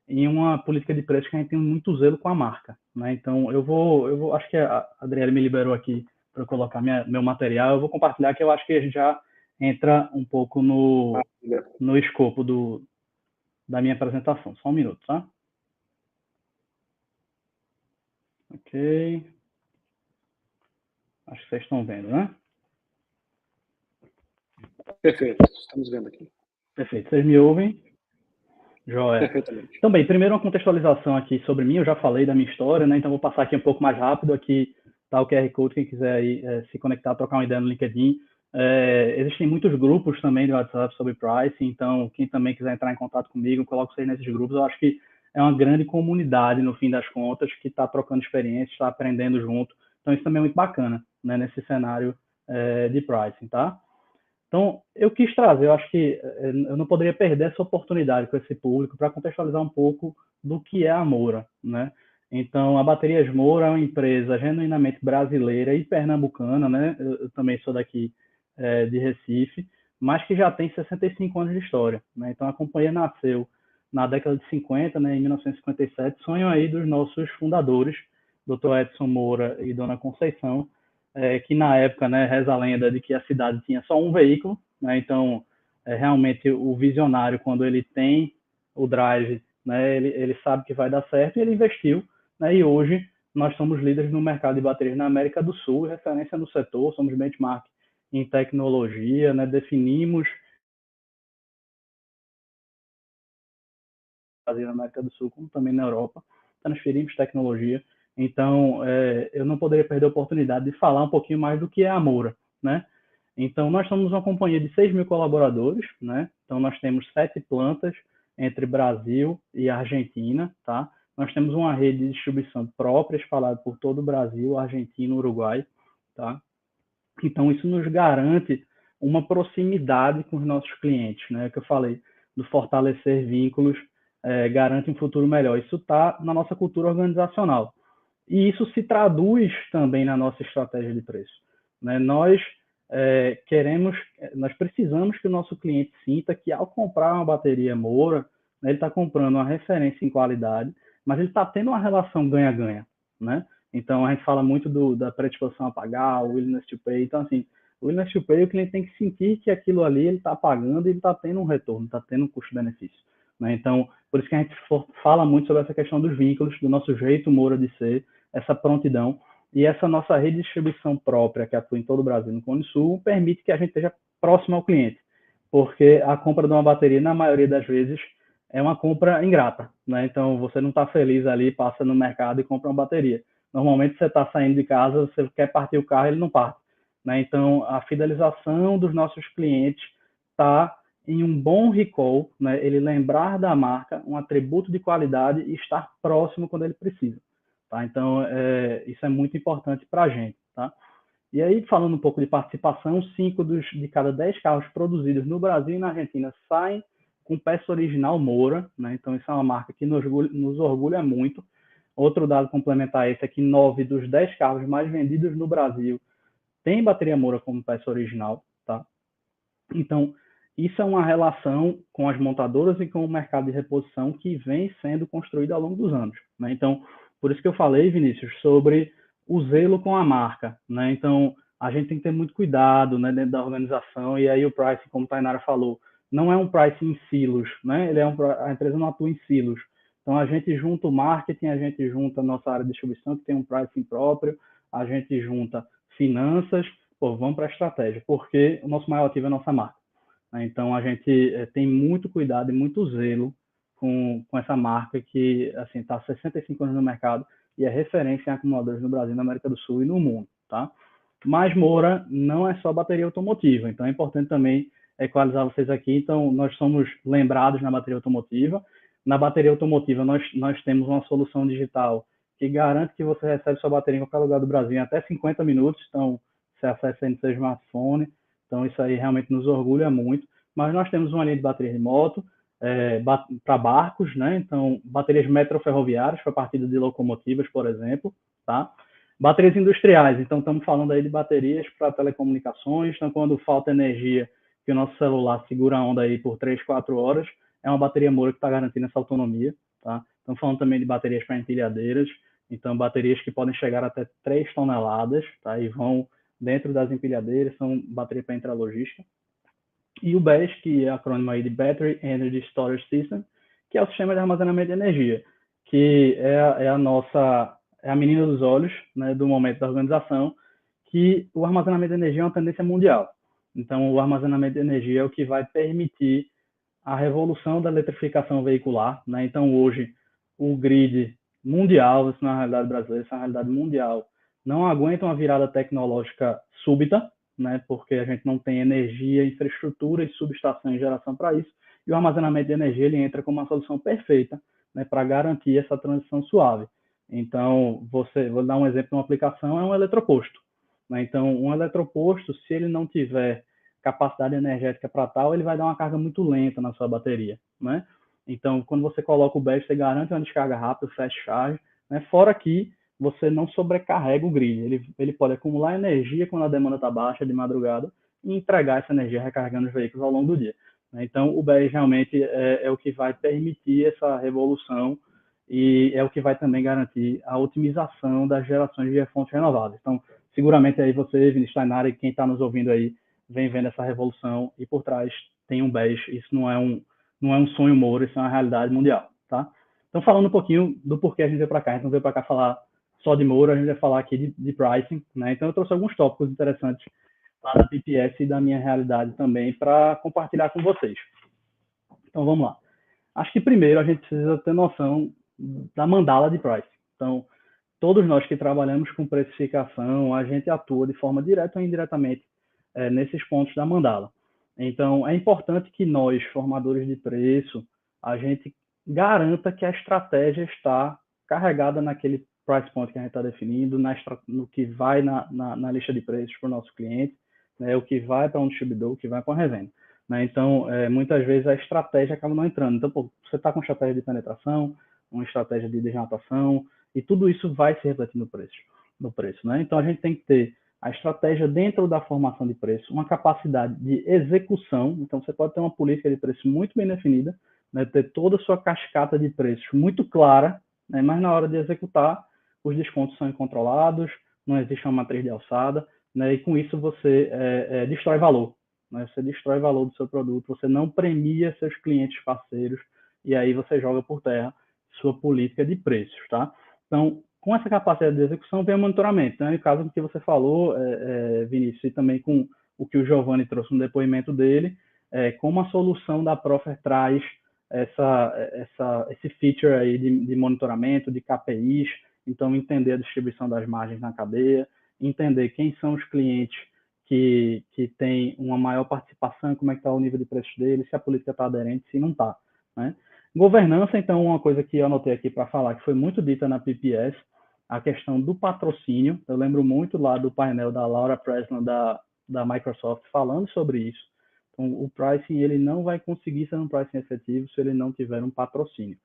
em uma política de preço que a gente tem muito zelo com a marca, né? Então, eu vou acho que a Adriele me liberou aqui para eu colocar meu material, eu vou compartilhar, que eu acho que a gente já entra um pouco no escopo da minha apresentação. Só um minuto, tá? Ok. Acho que vocês estão vendo, né? Perfeito, estamos vendo aqui. Perfeito, vocês me ouvem? Joia. Perfeitamente. Então, bem, primeiro uma contextualização aqui sobre mim, eu já falei da minha história, né? Então vou passar aqui um pouco mais rápido, aqui tá o QR Code, quem quiser aí se conectar, trocar uma ideia no LinkedIn. Existem muitos grupos também de WhatsApp sobre pricing, então quem também quiser entrar em contato comigo, eu coloco vocês nesses grupos. Eu acho que é uma grande comunidade, no fim das contas, que está trocando experiências, está aprendendo junto. Então isso também é muito bacana, né, nesse cenário de pricing, tá? Então, eu quis trazer, eu acho que eu não poderia perder essa oportunidade com esse público para contextualizar um pouco do que é a Moura, né? Então, a Baterias Moura é uma empresa genuinamente brasileira e pernambucana, né? Eu também sou daqui de Recife, mas que já tem 65 anos de história, né? Então, a companhia nasceu na década de 50, né, em 1957, sonho aí dos nossos fundadores, Dr. Edson Moura e Dona Conceição, que na época, né, reza a lenda de que a cidade tinha só um veículo, né? Então, realmente o visionário, quando ele tem o drive, né, ele sabe que vai dar certo e ele investiu, né? E hoje nós somos líderes no mercado de baterias na América do Sul, referência no setor, somos benchmark em tecnologia, né? Definimos na América do Sul, como também na Europa, transferimos tecnologia. Então, eu não poderia perder a oportunidade de falar um pouquinho mais do que é a Moura, né? Então, nós somos uma companhia de 6 mil colaboradores, né? Então, nós temos 7 plantas entre Brasil e Argentina, tá? Nós temos uma rede de distribuição própria espalhada por todo o Brasil, Argentina, Uruguai, tá? Então, isso nos garante uma proximidade com os nossos clientes, né? Que eu falei do fortalecer vínculos, garante um futuro melhor. Isso está na nossa cultura organizacional. E isso se traduz também na nossa estratégia de preço, né? Nós precisamos que o nosso cliente sinta que ao comprar uma bateria Moura, né, ele está comprando uma referência em qualidade, mas ele está tendo uma relação ganha-ganha, né? Então, a gente fala muito da predisposição a pagar, o willingness to pay. Então, assim, o willingness to pay, o cliente tem que sentir que aquilo ali ele está pagando e ele está tendo um retorno, está tendo um custo-benefício, né? Então, por isso que a gente fala muito sobre essa questão dos vínculos, do nosso jeito Moura de ser, essa prontidão. E essa nossa rede de distribuição própria, que atua em todo o Brasil, no Cone Sul, permite que a gente esteja próximo ao cliente, porque a compra de uma bateria, na maioria das vezes, é uma compra ingrata, né? Então, você não está feliz ali, passa no mercado e compra uma bateria. Normalmente, você está saindo de casa, você quer partir o carro, ele não parte, né? Então, a fidelização dos nossos clientes está em um bom recall, né? Ele lembrar da marca, um atributo de qualidade e estar próximo quando ele precisa, tá? Então, isso é muito importante para a gente, tá? E aí, falando um pouco de participação, 5 de cada 10 carros produzidos no Brasil e na Argentina saem com peça original Moura, né? Então, isso é uma marca que nos orgulha muito. Outro dado complementar a esse é que 9 dos 10 carros mais vendidos no Brasil têm bateria Moura como peça original, tá? Então, isso é uma relação com as montadoras e com o mercado de reposição que vem sendo construída ao longo dos anos, né? Então, por isso que eu falei, Vinícius, sobre o zelo com a marca, né? Então, a gente tem que ter muito cuidado, né, dentro da organização, e aí o pricing, como a Tainara falou, não é um pricing em silos, né? A empresa não atua em silos. Então, a gente junta o marketing, a gente junta a nossa área de distribuição, que tem um pricing próprio, a gente junta finanças, vamos para a estratégia, porque o nosso maior ativo é a nossa marca, né? Então, a gente tem muito cuidado e muito zelo com essa marca que assim, está há 65 anos no mercado e é referência em acumuladores no Brasil, na América do Sul e no mundo, tá? Mas Moura não é só bateria automotiva, então é importante também equalizar vocês aqui. Então, nós somos lembrados na bateria automotiva. Na bateria automotiva, nós temos uma solução digital que garante que você recebe sua bateria em qualquer lugar do Brasil em até 50 minutos. Então, você acessa aí no seu smartphone. Então, isso aí realmente nos orgulha muito. Mas nós temos uma linha de bateria de moto para barcos, né? Então, baterias metroferroviárias para partida de locomotivas, por exemplo, tá? Baterias industriais, então estamos falando aí de baterias para telecomunicações. Então, quando falta energia, que o nosso celular segura a onda aí por 3, 4 horas, é uma bateria Moura que está garantindo essa autonomia, tá? Estamos falando também de baterias para empilhadeiras, então baterias que podem chegar até 3 toneladas, tá? E vão dentro das empilhadeiras, são baterias para intralogística. E o BES, que é acrônimo aí de Battery Energy Storage System, que é o sistema de armazenamento de energia, que é a menina dos olhos, né, do momento da organização, que o armazenamento de energia é uma tendência mundial. Então, o armazenamento de energia é o que vai permitir a revolução da eletrificação veicular, né? Então, hoje, o grid mundial, isso não é uma realidade brasileira, isso é uma realidade mundial, não aguenta uma virada tecnológica súbita, né? Porque a gente não tem energia, infraestrutura e subestação em geração para isso, e o armazenamento de energia ele entra como uma solução perfeita, né, para garantir essa transição suave. Então, vou dar um exemplo de uma aplicação, é um eletroposto, né? Então, um eletroposto, se ele não tiver capacidade energética para tal, ele vai dar uma carga muito lenta na sua bateria, né? Então, quando você coloca o BES, você garante uma descarga rápida, fast charge, né? Fora que você não sobrecarrega o grid. Ele pode acumular energia quando a demanda está baixa de madrugada e entregar essa energia recarregando os veículos ao longo do dia. Então, o BES realmente é o que vai permitir essa revolução e é o que vai também garantir a otimização das gerações de fontes renováveis. Então, seguramente aí você, Vinícius, Tainara, e quem está nos ouvindo aí, vem vendo essa revolução e por trás tem um BES. Isso não é um sonho Moura, isso é uma realidade mundial, tá? Então, falando um pouquinho do porquê a gente veio para cá. A gente não veio para cá falar só de Moura, a gente vai falar aqui de pricing, né? Então, eu trouxe alguns tópicos interessantes lá da PPS e da minha realidade também para compartilhar com vocês. Então, vamos lá. Acho que primeiro a gente precisa ter noção da mandala de pricing. Então, todos nós que trabalhamos com precificação, a gente atua de forma direta ou indiretamente nesses pontos da mandala. Então, é importante que nós, formadores de preço, a gente garanta que a estratégia está carregada naquele price point que a gente está definindo, no que vai na lista de preços para o nosso cliente, né, o que vai para um distribuidor, o que vai para a revenda. Né? Então, muitas vezes a estratégia acaba não entrando. Então, pô, você está com estratégia de penetração, uma estratégia de desnatação, e tudo isso vai se refletir no preço. Né? Então, a gente tem que ter a estratégia dentro da formação de preço, uma capacidade de execução. Então, você pode ter uma política de preço muito bem definida, né, ter toda a sua cascata de preços muito clara, né, mas na hora de executar, os descontos são incontrolados, não existe uma matriz de alçada, né, e com isso você destrói valor. Né, você destrói valor do seu produto, você não premia seus clientes parceiros, e aí você joga por terra sua política de preços. Tá? Então, com essa capacidade de execução vem o monitoramento. Né? No caso que você falou, Vinícius, e também com o que o Giovanni trouxe no depoimento dele, como a solução da Profer traz esse feature aí de monitoramento, de KPIs, então entender a distribuição das margens na cadeia, entender quem são os clientes que têm uma maior participação, como é que está o nível de preços deles, se a política está aderente, se não está. Né? Governança, então, uma coisa que eu anotei aqui para falar, que foi muito dita na PPS, a questão do patrocínio. Eu lembro muito lá do painel da Laura Preston da Microsoft falando sobre isso. Então, o pricing ele não vai conseguir ser um pricing efetivo se ele não tiver um patrocínio.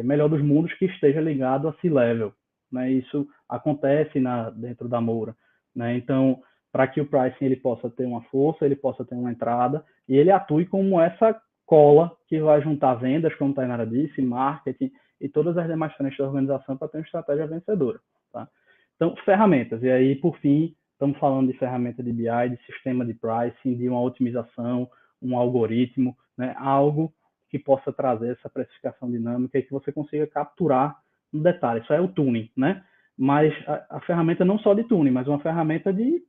Melhor dos mundos que esteja ligado a C-Level. Né? Isso acontece dentro da Moura. Né? Então, para que o pricing ele possa ter uma força, ele possa ter uma entrada, e ele atue como essa cola que vai juntar vendas, como a Tainara disse, marketing e todas as demais frentes da organização para ter uma estratégia vencedora. Tá? Então, ferramentas. E aí, por fim, estamos falando de ferramenta de BI, de sistema de pricing, de uma otimização, um algoritmo, né? Algo que possa trazer essa precificação dinâmica e que você consiga capturar no detalhe. Isso é o tuning, né? Mas a ferramenta não só de tuning, mas uma ferramenta de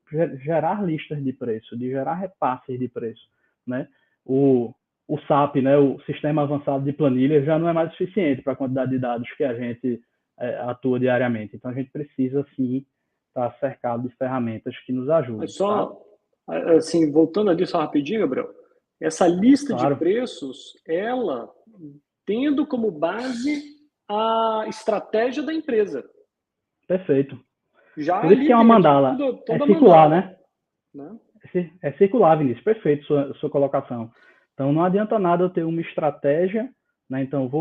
gerar listas de preço, de gerar repasses de preço, né? O SAP, né, o Sistema Avançado de Planilha, já não é mais suficiente para a quantidade de dados que a gente atua diariamente. Então, a gente precisa, sim, estar cercado de ferramentas que nos ajudem. Mas só, assim, voltando ali só rapidinho, Gabriel, essa lista de preços, ela tendo como base a estratégia da empresa. Perfeito. Já por isso que é uma mandala. É circular, mandala, né? É circular, Vinícius. Perfeito sua colocação. Então, não adianta nada eu ter uma estratégia, né? Então,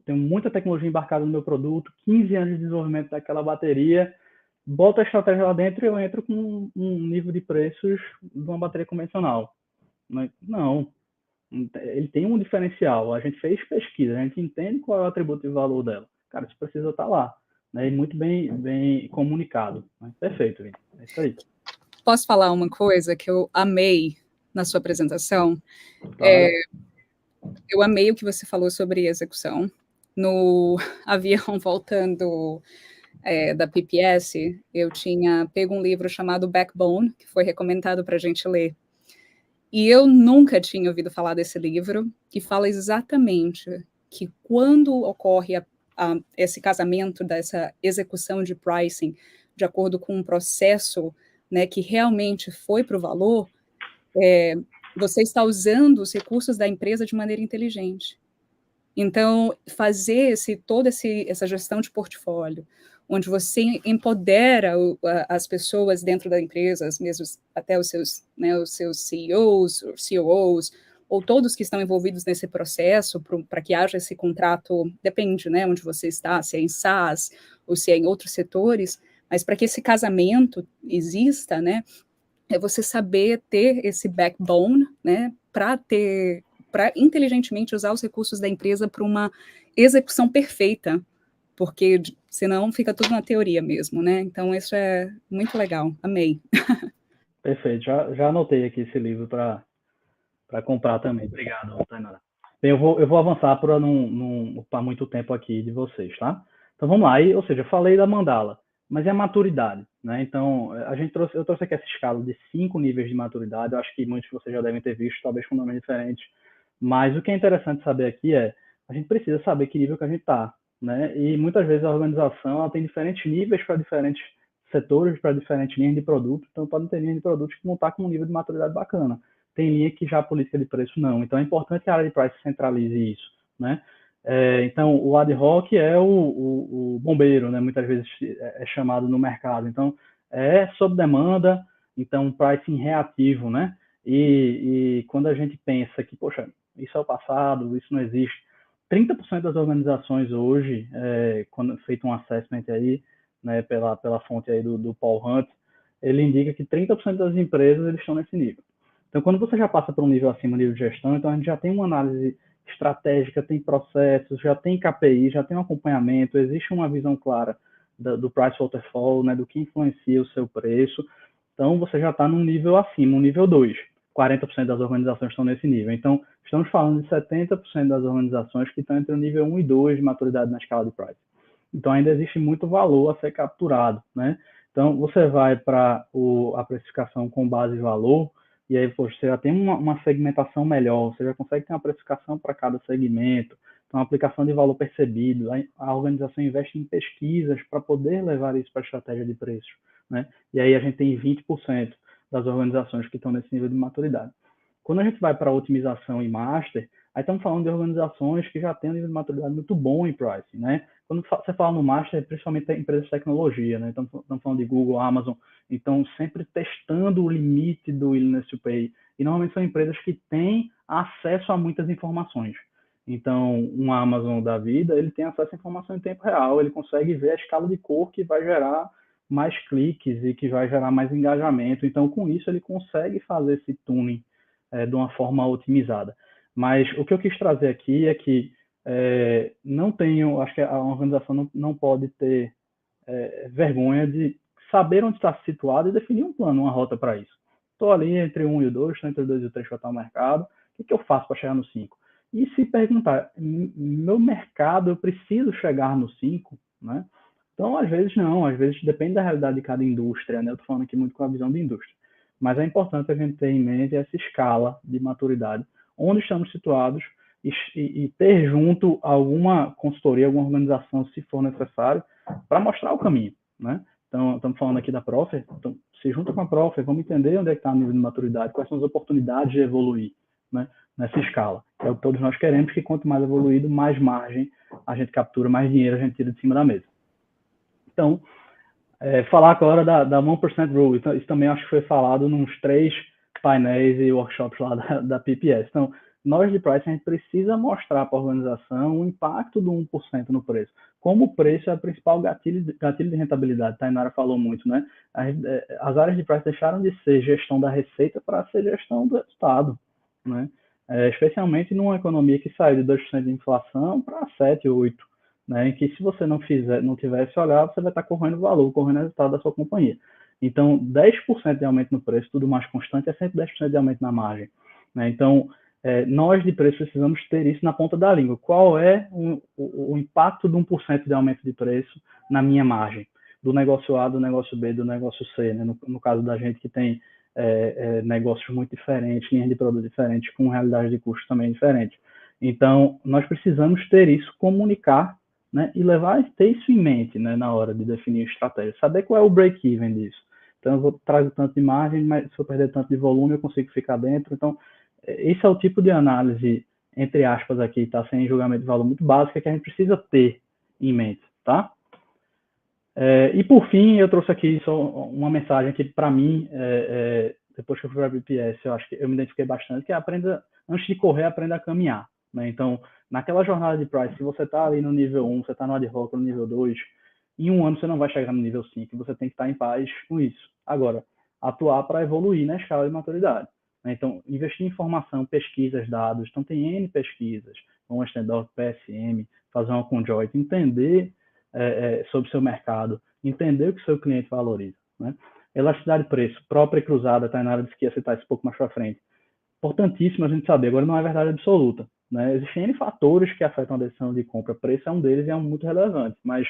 tenho muita tecnologia embarcada no meu produto, 15 anos de desenvolvimento daquela bateria, boto a estratégia lá dentro e eu entro com um nível de preços de uma bateria convencional. Não. Ele tem um diferencial. A gente fez pesquisa, a gente entende qual é o atributo de valor dela. Cara, isso precisa estar lá. Né? E muito bem comunicado. Né? Perfeito, Vinícius. É isso aí. Posso falar uma coisa que eu amei na sua apresentação? Claro. Eu amei o que você falou sobre execução. No avião voltando da PPS, eu tinha pego um livro chamado Backbone, que foi recomendado para a gente ler. E eu nunca tinha ouvido falar desse livro, que fala exatamente que quando ocorre esse casamento dessa execução de pricing, de acordo com um processo, né, que realmente foi para o valor, você está usando os recursos da empresa de maneira inteligente. Então, fazer toda essa gestão de portfólio, onde você empodera as pessoas dentro da empresa, mesmo até os seus CEOs, COOs, ou todos que estão envolvidos nesse processo, para que haja esse contrato, depende, né, onde você está, se é em SaaS ou se é em outros setores, mas para que esse casamento exista, né, é você saber ter esse backbone, né, para inteligentemente usar os recursos da empresa para uma execução perfeita, porque senão fica tudo na teoria mesmo, né? Então isso é muito legal, amei. Perfeito, já anotei aqui esse livro para comprar também. Obrigado, Tainara. Bem, eu vou avançar para não ocupar muito tempo aqui de vocês, tá? Então vamos lá, ou seja, eu falei da mandala, mas é a maturidade, né? Então, eu trouxe aqui essa escala de 5 níveis de maturidade, eu acho que muitos de vocês já devem ter visto, talvez com nomes diferentes, mas o que é interessante saber aqui é, a gente precisa saber que nível que a gente está, né? E muitas vezes a organização ela tem diferentes níveis para diferentes setores, para diferentes linhas de produto, então podem ter linhas de produtos que não estão com um nível de maturidade bacana. Tem linha que já a política de preço não. Então é importante que a área de price centralize isso, né? Então o ad hoc é o bombeiro, né? Muitas vezes é chamado no mercado. Então é sob demanda, então pricing reativo, né? E quando a gente pensa que, poxa, isso é o passado, isso não existe. 30% das organizações hoje, quando feito um assessment aí, né, pela fonte aí do Paul Hunt, ele indica que 30% das empresas eles estão nesse nível. Então, quando você já passa para um nível acima, nível de gestão, então a gente já tem uma análise estratégica, tem processos, já tem KPI, já tem um acompanhamento, existe uma visão clara do price waterfall, né, do que influencia o seu preço. Então, você já está num nível acima, um nível 2. 40% das organizações estão nesse nível. Então, estamos falando de 70% das organizações que estão entre o nível 1 e 2 de maturidade na escala de price. Então, ainda existe muito valor a ser capturado, né? Então, você vai para a precificação com base em valor, e aí poxa, você já tem uma segmentação melhor, você já consegue ter uma precificação para cada segmento, então, uma aplicação de valor percebido, a organização investe em pesquisas para poder levar isso para a estratégia de preço, né? E aí a gente tem 20% das organizações que estão nesse nível de maturidade. Quando a gente vai para a otimização e master, aí estamos falando de organizações que já têm um nível de maturidade muito bom em pricing, né? Quando você fala no master, principalmente empresas de tecnologia, né? Então, estamos falando de Google, Amazon, então sempre testando o limite do willingness to pay. E normalmente são empresas que têm acesso a muitas informações. Então, um Amazon da vida, ele tem acesso à informação em tempo real, ele consegue ver a escala de cor que vai gerar mais cliques e que vai gerar mais engajamento. Então, com isso, ele consegue fazer esse tuning de uma forma otimizada. Mas o que eu quis trazer aqui é que acho que a organização não pode ter vergonha de saber onde está situado e definir um plano, uma rota para isso. Estou ali entre o 1 e o 2, estou entre o 2 e o 3 para estar no mercado, o que eu faço para chegar no 5? E se perguntar, meu mercado, eu preciso chegar no 5, né? Então, às vezes não, às vezes depende da realidade de cada indústria, né? Eu estou falando aqui muito com a visão de indústria. Mas é importante a gente ter em mente essa escala de maturidade, onde estamos situados e ter junto alguma consultoria, alguma organização, se for necessário, para mostrar o caminho, né? Então, estamos falando aqui da Profer, então, se junta com a Profer, vamos entender onde é que está o nível de maturidade, quais são as oportunidades de evoluir, né, nessa escala. É o que todos nós queremos, que quanto mais evoluído, mais margem a gente captura, mais dinheiro a gente tira de cima da mesa. Então, falar agora da 1% Rule, então, isso também acho que foi falado nos 3 painéis e workshops lá da PPS. Então, nós de pricing, a gente precisa mostrar para a organização o impacto do 1% no preço. Como o preço é o principal gatilho de rentabilidade, Tainara falou muito, né? As áreas de pricing deixaram de ser gestão da receita para ser gestão do resultado, né? Especialmente numa economia que saiu de 2% de inflação para 7%, 8%. Né, em que se você não tiver esse olhar, você vai estar correndo valor, correndo resultado da sua companhia. Então, 10% de aumento no preço, tudo mais constante, é sempre 10% de aumento na margem. Né? Então, nós de preço precisamos ter isso na ponta da língua. Qual é o impacto de 1% de aumento de preço na minha margem? Do negócio A, do negócio B, do negócio C. Né? No caso da gente que tem negócios muito diferentes, linhas de produto diferentes, com realidade de custo também diferente. Então, nós precisamos ter isso, comunicar, né, e ter isso em mente, né, na hora de definir a estratégia. Saber qual é o break-even disso. Então, eu vou trazer tanto de margem, mas se eu perder tanto de volume, eu consigo ficar dentro. Então, esse é o tipo de análise, entre aspas, aqui, tá? Sem julgamento de valor muito básica, que a gente precisa ter em mente, tá? E, por fim, eu trouxe aqui só uma mensagem que, para mim, depois que eu fui para a BPS, eu acho que eu me identifiquei bastante, que é antes de correr, aprenda a caminhar, né? Então, naquela jornada de price, se você está ali no nível 1, você está no ad hoc, no nível 2, em um ano você não vai chegar no nível 5, você tem que estar em paz com isso. Agora, atuar para evoluir na escala de maturidade, né? Então, investir em informação, pesquisas, dados, então tem N pesquisas, um Standard, PSM, fazer uma conjoint, entender sobre o seu mercado, entender o que o seu cliente valoriza, né? Elasticidade de preço, própria e cruzada, a Tainara disse que ia citar isso um pouco mais para frente. Importantíssimo a gente saber, agora não é verdade absoluta, né? Existem N fatores que afetam a decisão de compra, preço é um deles e é muito relevante, mas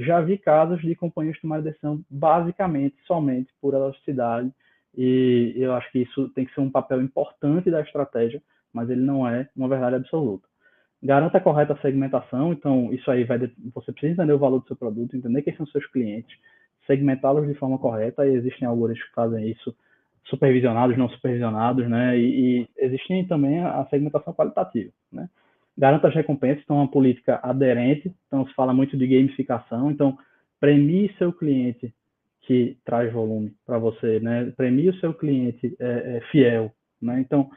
já vi casos de companhias tomarem decisão basicamente, somente por elasticidade, e eu acho que isso tem que ser um papel importante da estratégia, mas ele não é uma verdade absoluta. Garanta a correta segmentação, então isso aí você precisa entender o valor do seu produto, entender quem são seus clientes, segmentá-los de forma correta, e existem algoritmos que fazem isso, supervisionados, não supervisionados, né? E existem também a segmentação qualitativa, né? Garanta as recompensas, então uma política aderente, então se fala muito de gamificação, então premie seu cliente que traz volume para você, né? Premie o seu cliente fiel, né? Então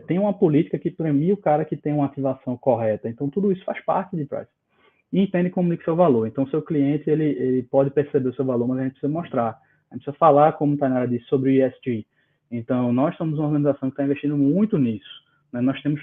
tem uma política que premia o cara que tem uma ativação correta, então tudo isso faz parte de price. E entende e comunica seu valor. Então, seu cliente, ele pode perceber o seu valor, mas a gente precisa mostrar. A gente precisa falar, como a Tainara disse, sobre o ESG. Então, nós somos uma organização que está investindo muito nisso, né? Nós temos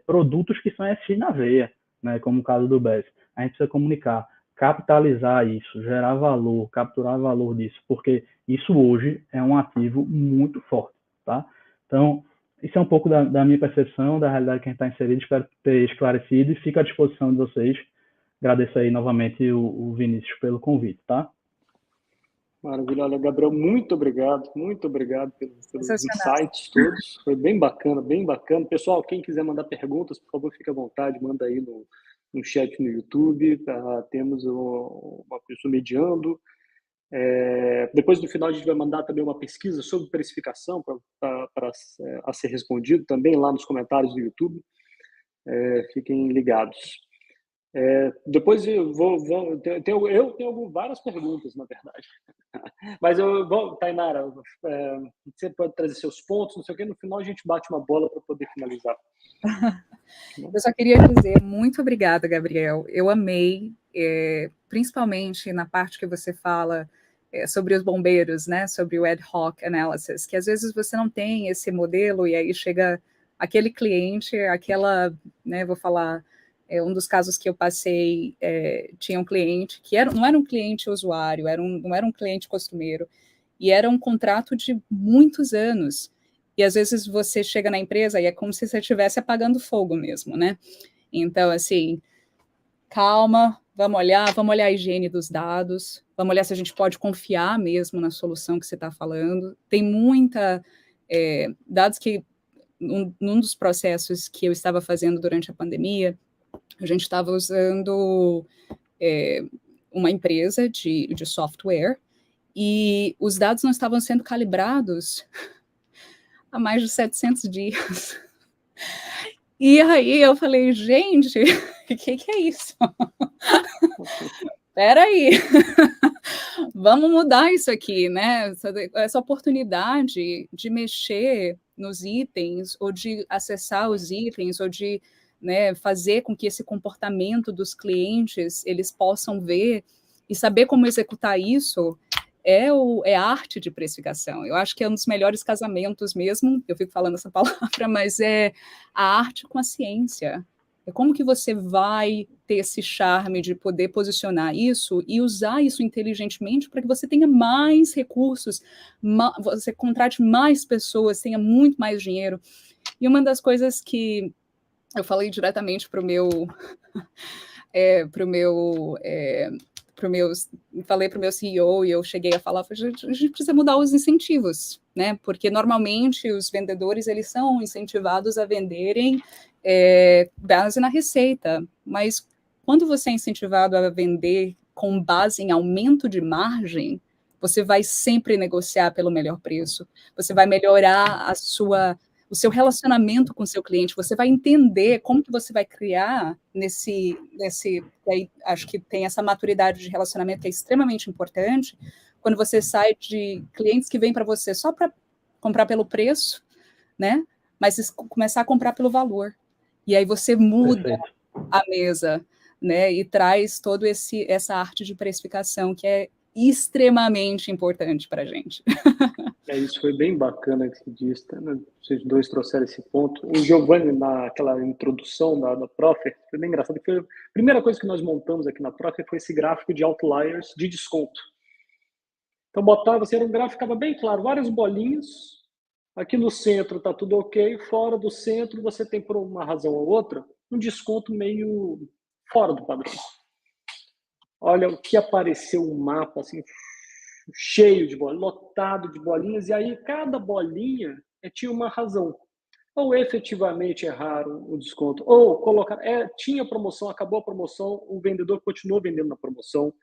produtos que são ESG na veia, né? Como o caso do BES. A gente precisa comunicar, capitalizar isso, gerar valor, capturar valor disso, porque isso hoje é um ativo muito forte, tá? Então, isso é um pouco da minha percepção, da realidade que a gente está inserido, espero ter esclarecido e fico à disposição de vocês. Agradeço aí novamente o Vinícius pelo convite, tá? Maravilha, olha, Gabriel, muito obrigado pelos insights todos, foi bem bacana, bem bacana. Pessoal, quem quiser mandar perguntas, por favor, fique à vontade, manda aí no chat no YouTube, temos uma pessoa mediando. Depois do final a gente vai mandar também uma pesquisa sobre precificação a ser respondido também lá nos comentários do YouTube. Fiquem ligados. Depois eu tenho várias perguntas, na verdade. Mas eu vou, Tainara, você pode trazer seus pontos, não sei o quê, no final a gente bate uma bola para poder finalizar. Eu só queria dizer muito obrigada, Gabriel. Eu amei, principalmente na parte que você fala sobre os bombeiros, né? Sobre o ad hoc analysis, que às vezes você não tem esse modelo e aí chega aquele cliente, aquela, né? Vou falar, um dos casos que eu passei, tinha um cliente que não era um cliente usuário, não era um cliente costumeiro, e era um contrato de muitos anos. E às vezes você chega na empresa e é como se você estivesse apagando fogo mesmo, né? Então, assim, calma, vamos olhar a higiene dos dados, vamos olhar se a gente pode confiar mesmo na solução que você está falando. Tem dados que, num dos processos que eu estava fazendo durante a pandemia, a gente estava usando uma empresa de software e os dados não estavam sendo calibrados há mais de 700 dias. E aí eu falei, gente, o que é isso? Espera aí, vamos mudar isso aqui, né? Essa oportunidade de mexer nos itens, ou de acessar os itens, ou de, né, fazer com que esse comportamento dos clientes eles possam ver e saber como executar isso é a arte de precificação. Eu acho que é um dos melhores casamentos mesmo, eu fico falando essa palavra, mas é a arte com a ciência. É como que você vai ter esse charme de poder posicionar isso e usar isso inteligentemente para que você tenha mais recursos, você contrate mais pessoas, tenha muito mais dinheiro. E uma das coisas que eu falei diretamente para o meu falei para o meu CEO e eu cheguei a falar, a gente precisa mudar os incentivos, né? Porque normalmente os vendedores eles são incentivados a venderem base na receita, mas quando você é incentivado a vender com base em aumento de margem, você vai sempre negociar pelo melhor preço, você vai melhorar o seu relacionamento com o seu cliente, você vai entender como que você vai criar aí, acho que tem essa maturidade de relacionamento que é extremamente importante, quando você sai de clientes que vêm para você só para comprar pelo preço, né? Mas começar a comprar pelo valor. E aí você muda Perfeito. a mesa, né? E traz toda essa arte de precificação que é extremamente importante para a gente. Isso foi bem bacana que você disse, né? Vocês dois trouxeram esse ponto. O Giovanni, naquela introdução da Proffer, foi bem engraçado. Foi a primeira coisa que nós montamos aqui na Proffer foi esse gráfico de outliers de desconto. Então, botava, assim, era um gráfico, ficava bem claro, várias bolinhas. Aqui no centro está tudo ok, fora do centro você tem, por uma razão ou outra, um desconto meio fora do padrão. Olha o que apareceu, um mapa assim, cheio de bolinhas, lotado de bolinhas, e aí cada bolinha tinha uma razão. Ou efetivamente erraram o desconto, ou colocaram, tinha promoção, acabou a promoção, o vendedor continuou vendendo na promoção.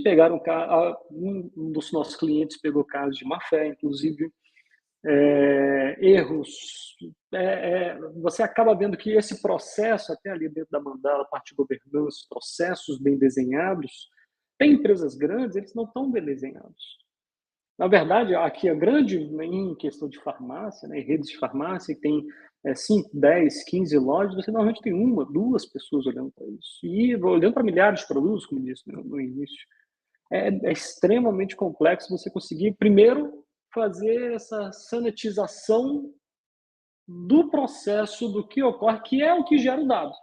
Pegaram um dos nossos clientes pegou casos de má fé, inclusive. Erros. Você acaba vendo que esse processo, até ali dentro da Mandala, a parte de governança, processos bem desenhados, tem empresas grandes, eles não estão bem desenhados. Na verdade, aqui a grande, em questão de farmácia, né, redes de farmácia, que tem 5, 10, 15 lojas, você normalmente tem uma, duas pessoas olhando para isso. E olhando para milhares de produtos, como disse no início. É extremamente complexo você conseguir, primeiro, fazer essa sanitização do processo, do que ocorre, que é o que gera o dado.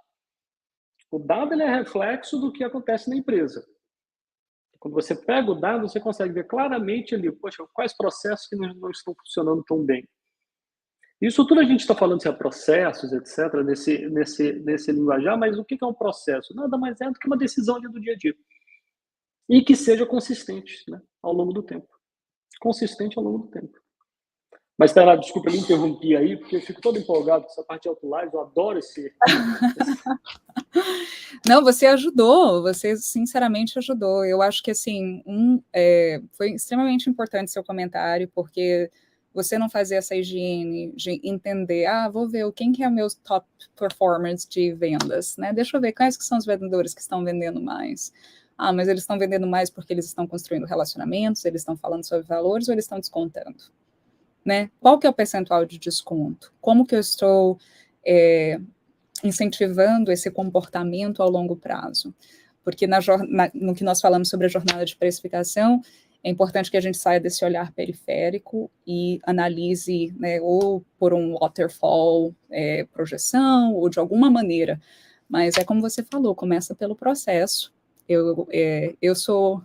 O dado ele é reflexo do que acontece na empresa. Quando você pega o dado, você consegue ver claramente ali, poxa, quais processos que não estão funcionando tão bem. Isso tudo a gente está falando se é processos, etc., nesse linguajar, mas o que é um processo? Nada mais é do que uma decisão ali do dia a dia. E que seja consistente, né, ao longo do tempo. Consistente ao longo do tempo. Mas, Tainá, desculpa, eu me interrompi aí, porque eu fico todo empolgado com essa parte de outliers, eu adoro esse... Não, você ajudou, você sinceramente ajudou. Eu acho que, assim, foi extremamente importante seu comentário, porque você não fazer essa higiene de entender, vou ver quem que é meus top performers de vendas, né? Deixa eu ver quais que são os vendedores que estão vendendo mais. Mas eles estão vendendo mais porque eles estão construindo relacionamentos, eles estão falando sobre valores ou eles estão descontando, né? Qual que é o percentual de desconto? Como que eu estou incentivando esse comportamento ao longo prazo? Porque no que nós falamos sobre a jornada de precificação, é importante que a gente saia desse olhar periférico e analise, né, ou por um waterfall, projeção, ou de alguma maneira. Mas é como você falou, começa pelo processo. Eu sou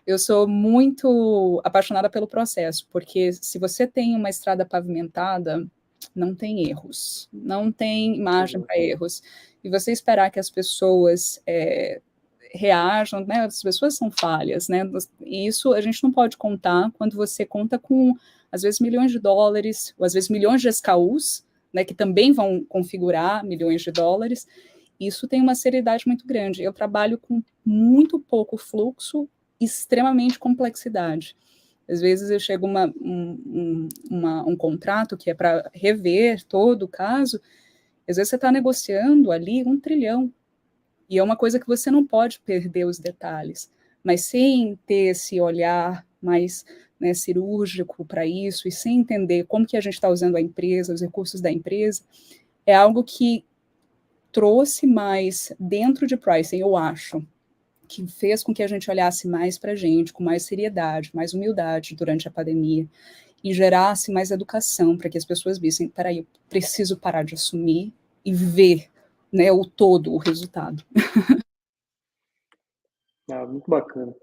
eu sou muito apaixonada pelo processo, porque se você tem uma estrada pavimentada, não tem erros, não tem margem para erros. E você esperar que as pessoas reajam, né? As pessoas são falhas, né? E isso a gente não pode contar quando você conta com, às vezes, milhões de dólares, ou às vezes milhões de SKUs, né? Que também vão configurar milhões de dólares. Isso tem uma seriedade muito grande. Eu trabalho com muito pouco fluxo, extremamente complexidade. Às vezes eu chego um contrato que é para rever todo o caso, às vezes você está negociando ali 1 trilhão, e é uma coisa que você não pode perder os detalhes, mas sem ter esse olhar mais, né, cirúrgico para isso, e sem entender como que a gente está usando a empresa, os recursos da empresa, é algo que trouxe mais dentro de pricing, eu acho, que fez com que a gente olhasse mais para a gente, com mais seriedade, mais humildade durante a pandemia, e gerasse mais educação para que as pessoas vissem, peraí, eu preciso parar de assumir e ver, né, o todo, o resultado. Muito bacana.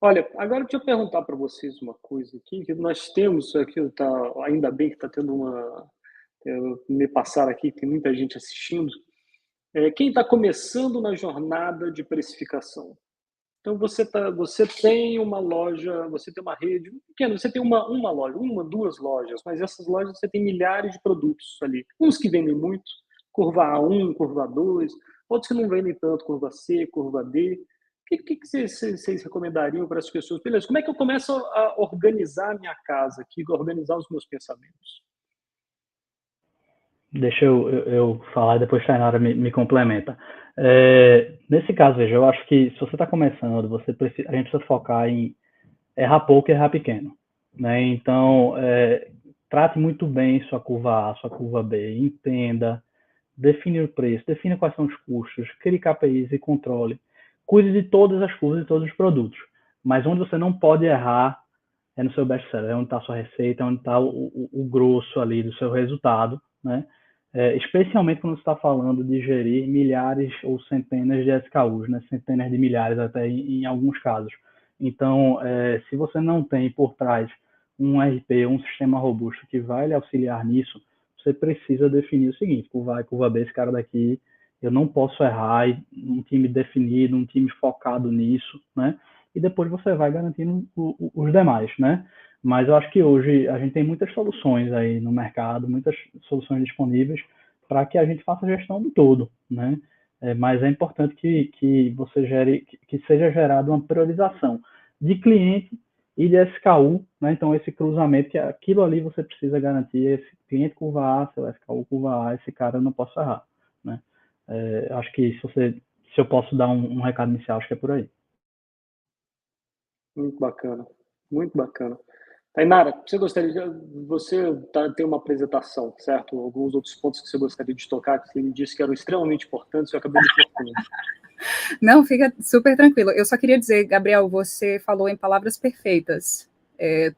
Olha, agora deixa eu perguntar para vocês uma coisa aqui, que nós temos aqui, ainda bem que está tendo me passaram aqui, tem muita gente assistindo. Quem está começando na jornada de precificação? Então, você tem uma loja, você tem uma rede pequena, você tem uma loja, duas lojas, mas essas lojas você tem milhares de produtos ali. Uns que vendem muito, curva A1, curva A2, outros que não vendem tanto, curva C, curva D. O que vocês recomendariam para as pessoas? Beleza, como é que eu começo a organizar a minha casa aqui, organizar os meus pensamentos? Deixa eu falar e depois a Tainara me complementa. Nesse caso, veja, eu acho que se você está começando, a gente precisa focar em errar pouco e errar pequeno, né? Então, trate muito bem sua curva A, sua curva B, entenda, define o preço, define quais são os custos, crie KPIs e controle. Cuide de todas as curvas e todos os produtos. Mas onde você não pode errar é no seu best-seller, é onde está a sua receita, é onde está o grosso ali do seu resultado, né? Especialmente quando você está falando de gerir milhares ou centenas de SKUs, né? Centenas de milhares até em alguns casos. Então, se você não tem por trás um RP, um sistema robusto que vai lhe auxiliar nisso, você precisa definir o seguinte: curva A e curva B, esse cara daqui, eu não posso errar, um time definido, um time focado nisso, né? E depois você vai garantindo os demais, né? Mas eu acho que hoje a gente tem muitas soluções aí no mercado, muitas soluções disponíveis para que a gente faça a gestão do todo, né? Mas é importante que você que seja gerada uma priorização de cliente e de SKU, né? Então esse cruzamento, que aquilo ali você precisa garantir, esse cliente curva A, seu SKU curva A, esse cara eu não posso errar, né? Acho que se eu posso dar um recado inicial, acho que é por aí. Muito bacana, muito bacana. Tainara, você tem uma apresentação, certo? Alguns outros pontos que você gostaria de tocar, que você me disse que eram extremamente importantes, eu acabei me cortando. Não, fica super tranquilo. Eu só queria dizer, Gabriel, você falou em palavras perfeitas.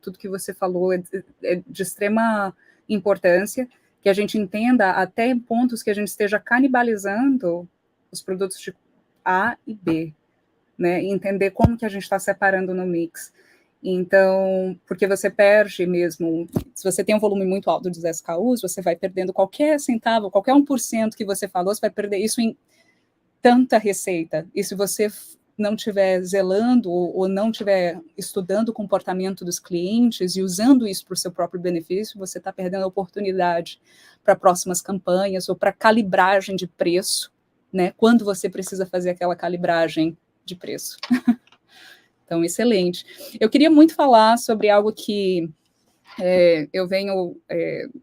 Tudo que você falou é de extrema importância, que a gente entenda até em pontos que a gente esteja canibalizando os produtos de A e B, né? E entender como que a gente está separando no mix. Então, porque você perde mesmo, se você tem um volume muito alto de SKUs, você vai perdendo qualquer centavo, qualquer 1% que você falou, você vai perder isso em tanta receita. E se você não estiver zelando ou não estiver estudando o comportamento dos clientes e usando isso para o seu próprio benefício, você está perdendo a oportunidade para próximas campanhas ou para calibragem de preço, né? Quando você precisa fazer aquela calibragem de preço. Então, excelente. Eu queria muito falar sobre algo que eu venho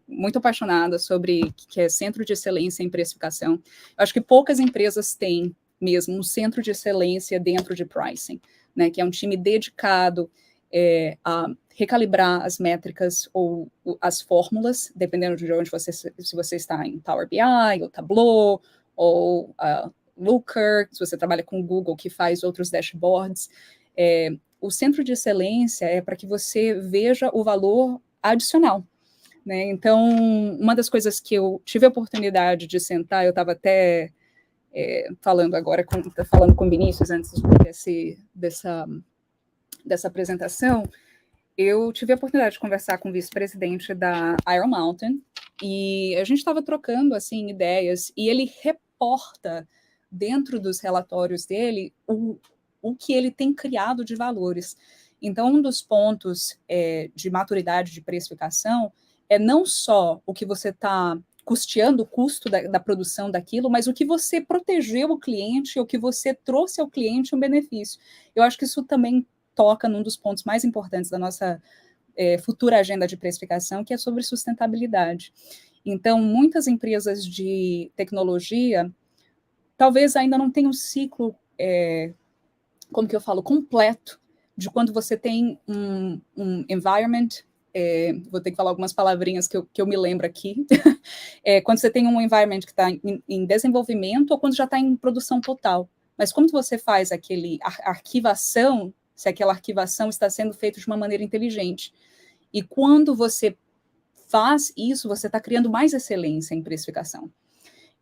muito apaixonada sobre, que é Centro de Excelência em Precificação. Eu acho que poucas empresas têm mesmo um centro de excelência dentro de pricing, né, que é um time dedicado a recalibrar as métricas ou as fórmulas, dependendo de onde se você está em Power BI, ou Tableau, ou Looker, se você trabalha com Google, que faz outros dashboards. O centro de excelência é para que você veja o valor adicional, né? Então, uma das coisas que eu tive a oportunidade de sentar, eu estava até falando com o Vinícius antes dessa apresentação, eu tive a oportunidade de conversar com o vice-presidente da Iron Mountain, e a gente estava trocando, assim, ideias, e ele reporta dentro dos relatórios dele o que ele tem criado de valores. Então, um dos pontos de maturidade de precificação é não só o que você está custeando, o custo da produção daquilo, mas o que você protegeu o cliente, o que você trouxe ao cliente um benefício. Eu acho que isso também toca num dos pontos mais importantes da nossa futura agenda de precificação, que é sobre sustentabilidade. Então, muitas empresas de tecnologia talvez ainda não tenham um ciclo como que eu falo, completo, de quando você tem um environment, vou ter que falar algumas palavrinhas que eu me lembro aqui, quando você tem um environment que está em desenvolvimento ou quando já está em produção total. Mas como você faz aquele arquivação, se aquela arquivação está sendo feita de uma maneira inteligente. E quando você faz isso, você está criando mais excelência em precificação.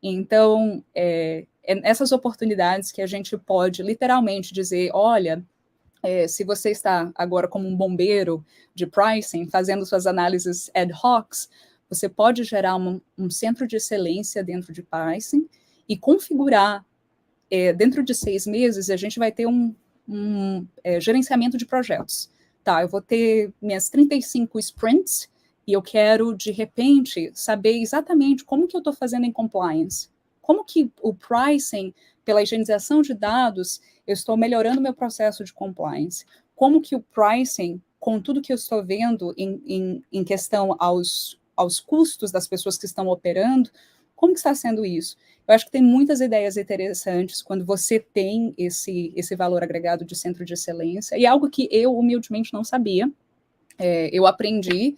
Então, essas oportunidades que a gente pode literalmente dizer, olha, se você está agora como um bombeiro de pricing, fazendo suas análises ad hoc, você pode gerar um centro de excelência dentro de pricing e configurar, dentro de 6 meses, a gente vai ter um gerenciamento de projetos. Tá, eu vou ter minhas 35 sprints, e eu quero, de repente, saber exatamente como que eu estou fazendo em compliance. Como que o pricing, pela higienização de dados, eu estou melhorando meu processo de compliance. Como que o pricing, com tudo que eu estou vendo em questão aos custos das pessoas que estão operando, Como que está sendo isso? Eu acho que tem muitas ideias interessantes quando você tem esse valor agregado de centro de excelência, e algo que eu, humildemente, não sabia. Eu aprendi,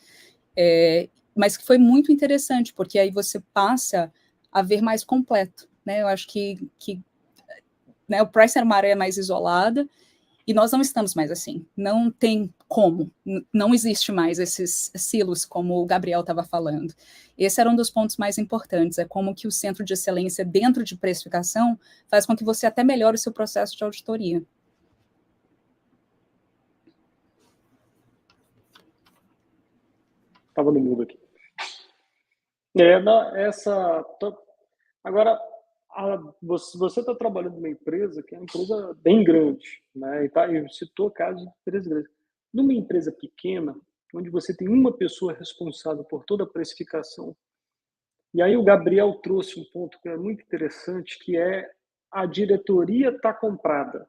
mas que foi muito interessante, porque aí você passa a ver mais completo, né? Eu acho que né, o Pricer é uma área mais isolada, e nós não estamos mais assim. Não tem como. Não existe mais esses silos, como o Gabriel estava falando. Esse era um dos pontos mais importantes, é como que o centro de excelência dentro de precificação faz com que você até melhore o seu processo de auditoria. Estava no mudo aqui. Agora, você está trabalhando numa empresa que é uma empresa bem grande, né? E citou casos de empresas grandes. Numa empresa pequena, onde você tem uma pessoa responsável por toda a precificação, e aí o Gabriel trouxe um ponto que é muito interessante, que é a diretoria está comprada,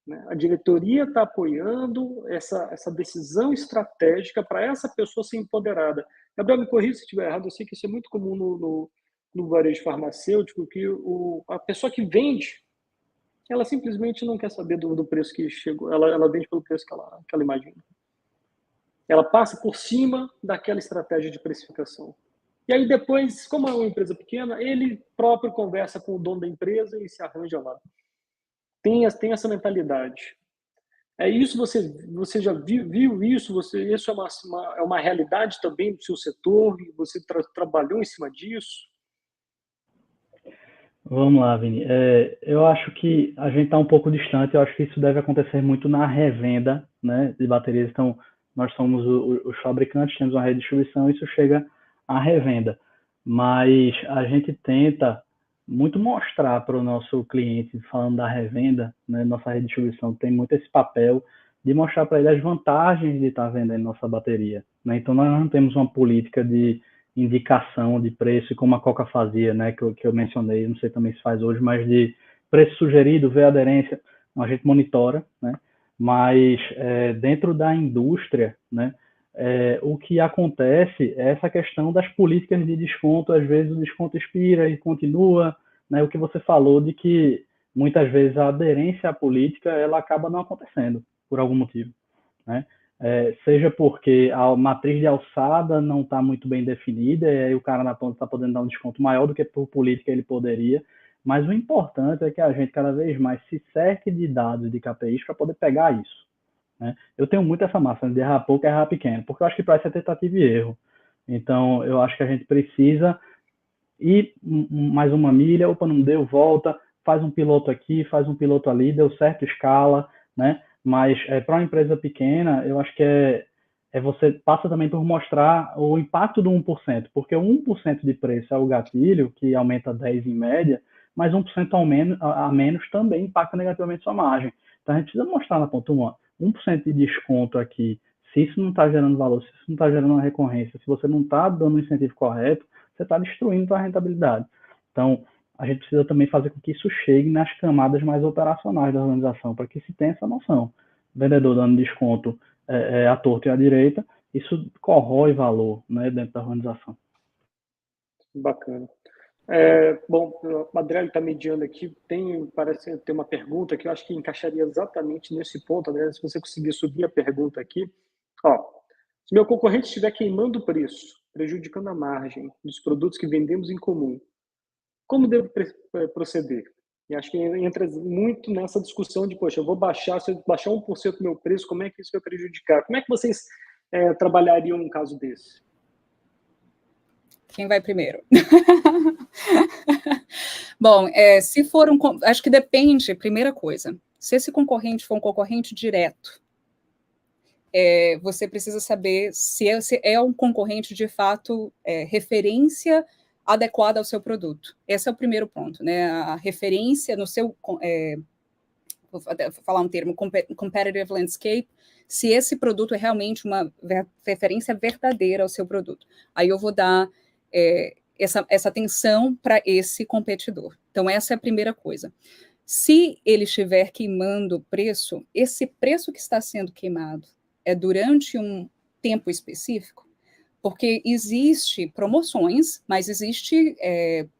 né? A diretoria está apoiando essa decisão estratégica para essa pessoa ser empoderada. Gabriel, me corrija se estiver errado, eu sei que isso é muito comum no varejo farmacêutico, que a pessoa que vende, ela simplesmente não quer saber do preço que chegou, ela vende pelo preço que ela imagina. Ela passa por cima daquela estratégia de precificação. E aí depois, como é uma empresa pequena, ele próprio conversa com o dono da empresa e se arranja lá. Tem essa mentalidade. É isso, você já viu isso? Isso é uma realidade também do seu setor? Você trabalhou em cima disso? Vamos lá, Vini. Eu acho que a gente está um pouco distante. Eu acho que isso deve acontecer muito na revenda, né, de baterias. Então, nós somos os fabricantes, temos uma rede de distribuição, isso chega à revenda. Mas a gente tenta muito mostrar para o nosso cliente, falando da revenda, né, nossa rede de distribuição tem muito esse papel de mostrar para ele as vantagens de estar vendendo nossa bateria, né? Então, nós não temos uma política de indicação de preço, como a Coca fazia, né, que eu mencionei, não sei também se faz hoje, mas de preço sugerido, ver a aderência, a gente monitora, né, mas dentro da indústria, né, o que acontece é essa questão das políticas de desconto, às vezes o desconto expira e continua, né, o que você falou de que muitas vezes a aderência à política ela acaba não acontecendo, por algum motivo, né? Seja porque a matriz de alçada não está muito bem definida, e aí o cara na ponta está podendo dar um desconto maior do que por política ele poderia, mas o importante é que a gente cada vez mais se cerque de dados de KPIs para poder pegar isso, né? Eu tenho muito essa máxima de errar pouco, errar pequeno, porque eu acho que para isso é tentativa e erro. Então, eu acho que a gente precisa ir mais uma milha, opa, não deu, volta, faz um piloto aqui, faz um piloto ali, deu certo, escala, né? Mas para uma empresa pequena, eu acho que você passa também por mostrar o impacto do 1%, porque o 1% de preço é o gatilho, que aumenta 10 em média, mas 1% a menos também impacta negativamente sua margem. Então a gente precisa mostrar na ponta 1% de desconto aqui, se isso não está gerando valor, se isso não está gerando uma recorrência, se você não está dando o incentivo correto, você está destruindo a rentabilidade. Então, a gente precisa também fazer com que isso chegue nas camadas mais operacionais da organização, para que se tenha essa noção. O vendedor dando desconto à torta e à direita, isso corrói valor, né, dentro da organização. Bacana. Bom, o Adriano está mediando aqui, parece ter uma pergunta que eu acho que encaixaria exatamente nesse ponto, Adriano, se você conseguir subir a pergunta aqui. Se meu concorrente estiver queimando o preço, prejudicando a margem dos produtos que vendemos em comum, como devo proceder? E acho que entra muito nessa discussão de, poxa, se eu baixar 1% do meu preço, como é que isso vai prejudicar? Como é que vocês trabalhariam um caso desse? Quem vai primeiro? Bom, se for acho que depende, primeira coisa, se esse concorrente for um concorrente direto, você precisa saber se é um concorrente de fato referência adequada ao seu produto. Esse é o primeiro ponto, né? A referência no seu, vou falar um termo, competitive landscape, se esse produto é realmente uma referência verdadeira ao seu produto. Aí eu vou dar essa atenção para esse competidor. Então, essa é a primeira coisa. Se ele estiver queimando o preço, esse preço que está sendo queimado é durante um tempo específico? Porque existe promoções, mas existe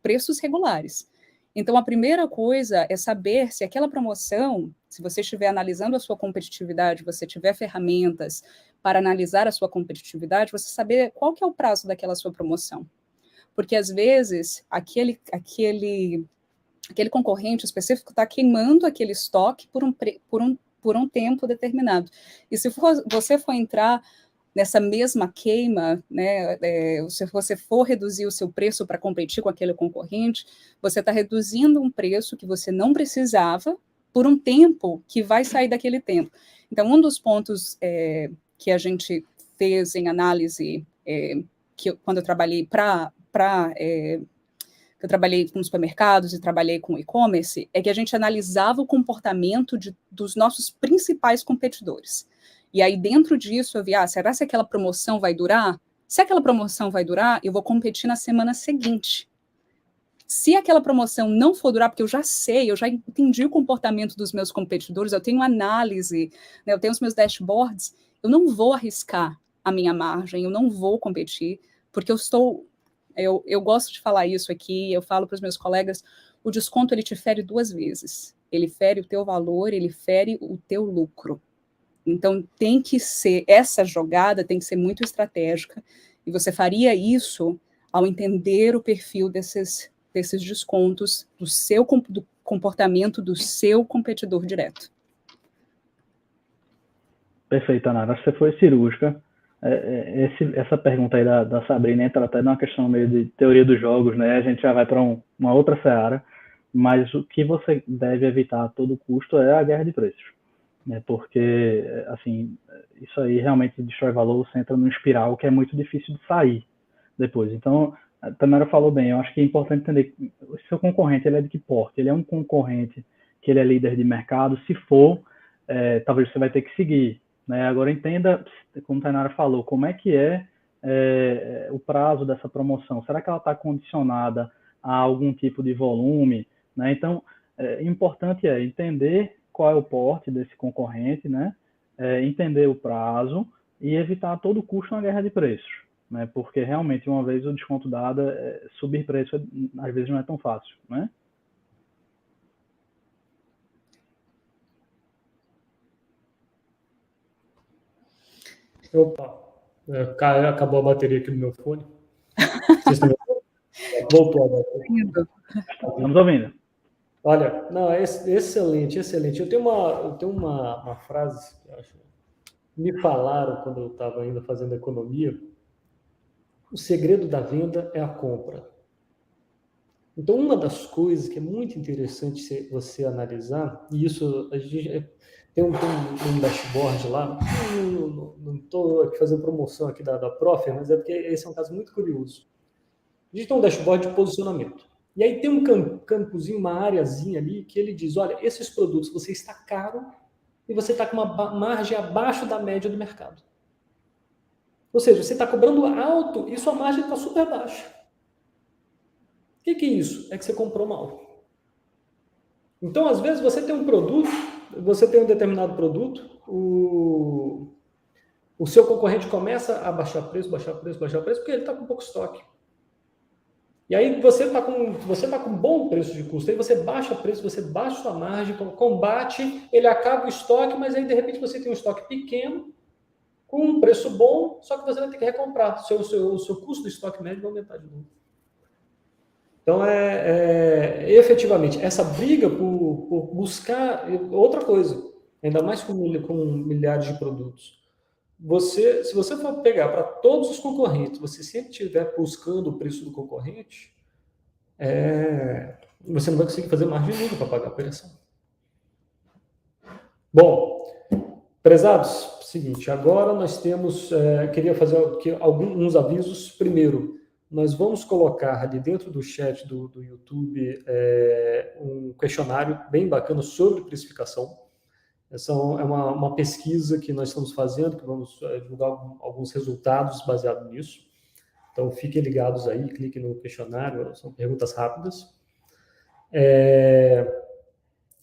preços regulares. Então, a primeira coisa é saber se aquela promoção, se você estiver analisando a sua competitividade, você tiver ferramentas para analisar a sua competitividade, você saber qual que é o prazo daquela sua promoção. Porque, às vezes, aquele concorrente específico está queimando aquele estoque por um tempo determinado. E se você for entrar nessa mesma queima, né, se você for reduzir o seu preço para competir com aquele concorrente, você está reduzindo um preço que você não precisava por um tempo que vai sair daquele tempo. Então, um dos pontos que a gente fez em análise, quando eu trabalhei eu trabalhei com supermercados e trabalhei com e-commerce, é que a gente analisava o comportamento dos nossos principais competidores. E aí, dentro disso, eu vi, será que aquela promoção vai durar? Se aquela promoção vai durar, eu vou competir na semana seguinte. Se aquela promoção não for durar, porque eu já sei, eu já entendi o comportamento dos meus competidores, eu tenho análise, né, eu tenho os meus dashboards, eu não vou arriscar a minha margem, eu não vou competir, porque eu gosto de falar isso aqui, eu falo para os meus colegas, o desconto ele te fere 2 vezes. Ele fere o teu valor, ele fere o teu lucro. Então, essa jogada tem que ser muito estratégica, e você faria isso ao entender o perfil desses descontos, do comportamento do seu competidor direto. Perfeito, Ana. Acho que você foi cirúrgica. Essa pergunta aí da Sabrina entra até numa questão meio de teoria dos jogos, né? A gente já vai para uma outra seara, mas o que você deve evitar a todo custo é a guerra de preços. Porque, assim, isso aí realmente destrói valor, você entra num espiral que é muito difícil de sair depois. Então, a Tamara falou bem, eu acho que é importante entender que o seu concorrente, ele é de que porte? Ele é um concorrente que ele é líder de mercado, se for, talvez você vai ter que seguir, né? Agora, entenda, como a Tainara falou, como é que o prazo dessa promoção. Será que ela está condicionada a algum tipo de volume, né? Então, importante é entender qual é o porte desse concorrente, né? Entender o prazo e evitar a todo custo uma guerra de preços, né? Porque realmente, uma vez o desconto dado, subir preço às vezes não é tão fácil, né? Opa, acabou a bateria aqui no meu fone. Voltou a bateria. Estamos ouvindo. Olha, não, é excelente, excelente. Eu tenho uma frase que eu acho, me falaram quando eu estava ainda fazendo economia. O segredo da venda é a compra. Então, uma das coisas que é muito interessante você analisar, e isso a gente tem um dashboard lá, não estou aqui fazendo promoção aqui da Profer, mas é porque esse é um caso muito curioso. A gente tem um dashboard de posicionamento. E aí tem um campozinho, uma areazinha ali, que ele diz, olha, esses produtos você está caro e você está com uma margem abaixo da média do mercado. Ou seja, você está cobrando alto e sua margem está super baixa. O que é isso? É que você comprou mal. Então, às vezes, você tem um produto, você tem um determinado produto, o seu concorrente começa a baixar preço, porque ele está com pouco estoque. E aí você está com bom preço de custo, aí você baixa preço, você baixa sua margem, combate, ele acaba o estoque, mas aí de repente você tem um estoque pequeno, com um preço bom, só que você vai ter que recomprar. O seu custo do estoque médio vai aumentar de novo. Então, efetivamente, essa briga por buscar outra coisa, ainda mais com milhares de produtos. Se você for pegar para todos os concorrentes, você sempre estiver buscando o preço do concorrente, você não vai conseguir fazer margem nenhuma para pagar a operação. Bom, prezados, seguinte, agora nós temos, queria fazer alguns avisos. Primeiro, nós vamos colocar ali dentro do chat do YouTube um questionário bem bacana sobre precificação. Essa é uma pesquisa que nós estamos fazendo, que vamos divulgar alguns resultados baseados nisso. Então, fiquem ligados aí, cliquem no questionário, são perguntas rápidas.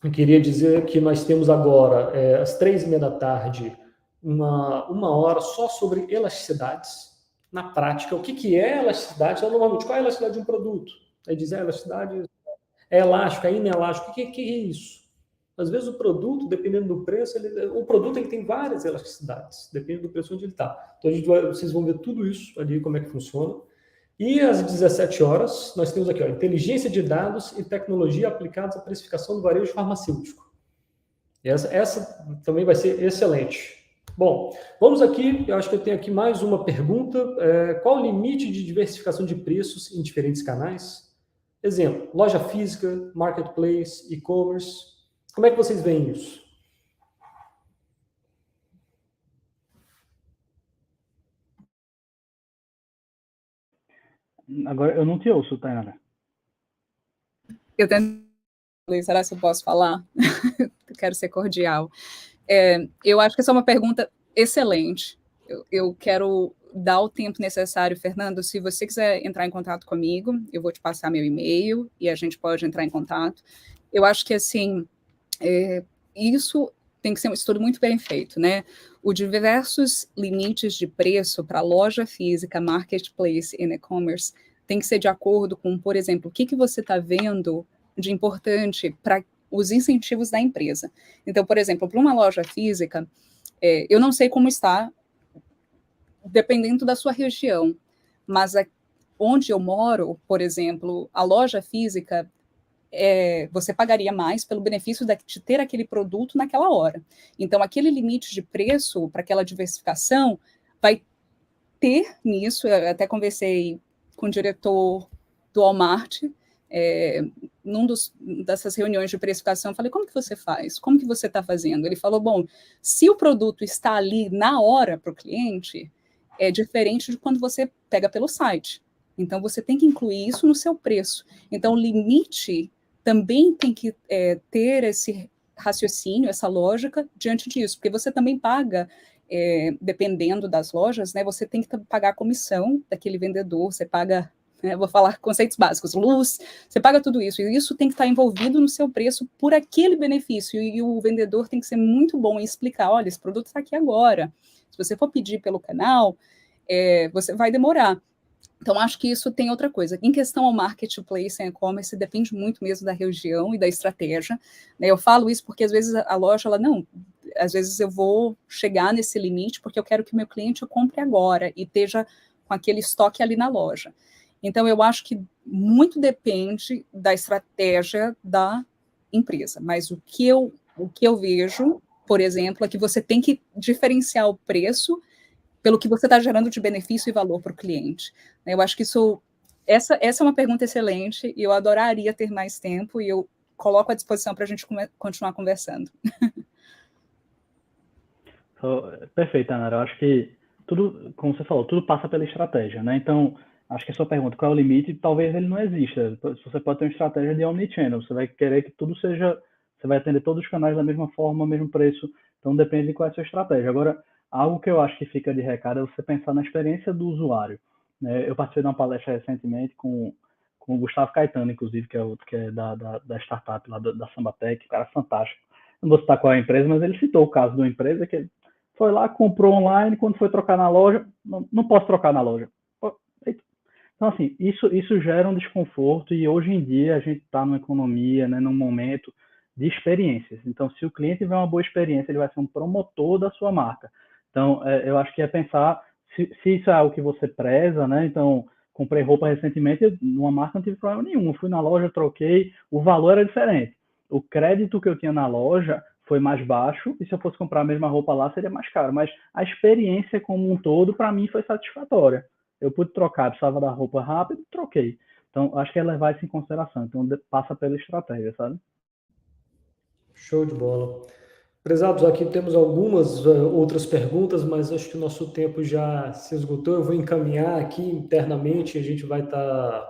Eu queria dizer que nós temos agora, às 3h30 da tarde, uma hora só sobre elasticidades. na prática, o que é elasticidade? Então, normalmente, qual é a elasticidade de um produto? Aí diz, a elasticidade é elástico, é inelástico. O que é isso? Às vezes o produto, dependendo do preço, o produto ele tem várias elasticidades, depende do preço onde ele está. Então, vocês vão ver tudo isso ali, como é que funciona. E às 17 horas, nós temos aqui, ó, inteligência de dados e tecnologia aplicados à precificação do varejo farmacêutico. Essa também vai ser excelente. Bom, vamos aqui, eu acho que eu tenho aqui mais uma pergunta. Qual o limite de diversificação de preços em diferentes canais? Exemplo, loja física, marketplace, e-commerce. Como é que vocês veem isso? Agora, eu não te ouço, Tainara. Eu tento... Será que eu posso falar? Eu quero ser cordial. Eu acho que essa é uma pergunta excelente. Eu quero dar o tempo necessário, Fernando. Se você quiser entrar em contato comigo, eu vou te passar meu e-mail e a gente pode entrar em contato. Eu acho que, assim, isso tem que ser um estudo muito bem feito, né? Os diversos limites de preço para loja física, marketplace e e-commerce tem que ser de acordo com, por exemplo, o que você está vendo de importante para os incentivos da empresa. Então, por exemplo, para uma loja física, eu não sei como está, dependendo da sua região, mas onde eu moro, por exemplo, a loja física, você pagaria mais pelo benefício de ter aquele produto naquela hora. Então, aquele limite de preço para aquela diversificação vai ter nisso. Eu até conversei com o diretor do Walmart, dessas reuniões de precificação, eu falei, como que você faz? Como que você está fazendo? Ele falou, bom, se o produto está ali na hora para o cliente, é diferente de quando você pega pelo site. Então, você tem que incluir isso no seu preço. Então, o limite também tem que ter esse raciocínio, essa lógica diante disso, porque você também paga, dependendo das lojas, né, você tem que pagar a comissão daquele vendedor, você paga, vou falar conceitos básicos, luz, você paga tudo isso, e isso tem que estar envolvido no seu preço por aquele benefício, e o vendedor tem que ser muito bom em explicar, olha, esse produto está aqui agora, se você for pedir pelo canal, você vai demorar. Então, acho que isso tem outra coisa. Em questão ao marketplace e e-commerce, depende muito mesmo da região e da estratégia. Né? Eu falo isso porque, às vezes, a loja, às vezes eu vou chegar nesse limite porque eu quero que o meu cliente compre agora e esteja com aquele estoque ali na loja. Então, eu acho que muito depende da estratégia da empresa. Mas o que eu vejo, por exemplo, é que você tem que diferenciar o preço pelo que você está gerando de benefício e valor para o cliente. Eu acho que essa é uma pergunta excelente e eu adoraria ter mais tempo e eu coloco à disposição para a gente continuar conversando. Perfeito, Ana. Eu acho que tudo, como você falou, tudo passa pela estratégia, né? Então, acho que a sua pergunta, qual é o limite? Talvez ele não exista. Você pode ter uma estratégia de omnichannel, você vai querer que tudo seja, você vai atender todos os canais da mesma forma, mesmo preço, então depende de qual é a sua estratégia. Agora, algo que eu acho que fica de recado é você pensar na experiência do usuário. Né? Eu participei de uma palestra recentemente com o Gustavo Caetano, inclusive, que é da startup lá da Sambatec, um cara fantástico. Não vou citar qual é a empresa, mas ele citou o caso de uma empresa que foi lá, comprou online, quando foi trocar na loja, não posso trocar na loja. Então, assim, isso gera um desconforto e hoje em dia a gente está numa economia, né, num momento de experiências. Então, se o cliente tiver uma boa experiência, ele vai ser um promotor da sua marca. Então, eu acho que é pensar se isso é algo que você preza, né? Então, comprei roupa recentemente, numa marca não tive problema nenhum. Fui na loja, troquei, o valor era diferente. O crédito que eu tinha na loja foi mais baixo e se eu fosse comprar a mesma roupa lá, seria mais caro. Mas a experiência como um todo, para mim, foi satisfatória. Eu pude trocar, precisava da roupa rápido, troquei. Então, acho que é levar isso em consideração. Então, passa pela estratégia, sabe? Show de bola. Prezados, aqui temos algumas outras perguntas, mas acho que o nosso tempo já se esgotou. Eu vou encaminhar aqui internamente, a gente vai estar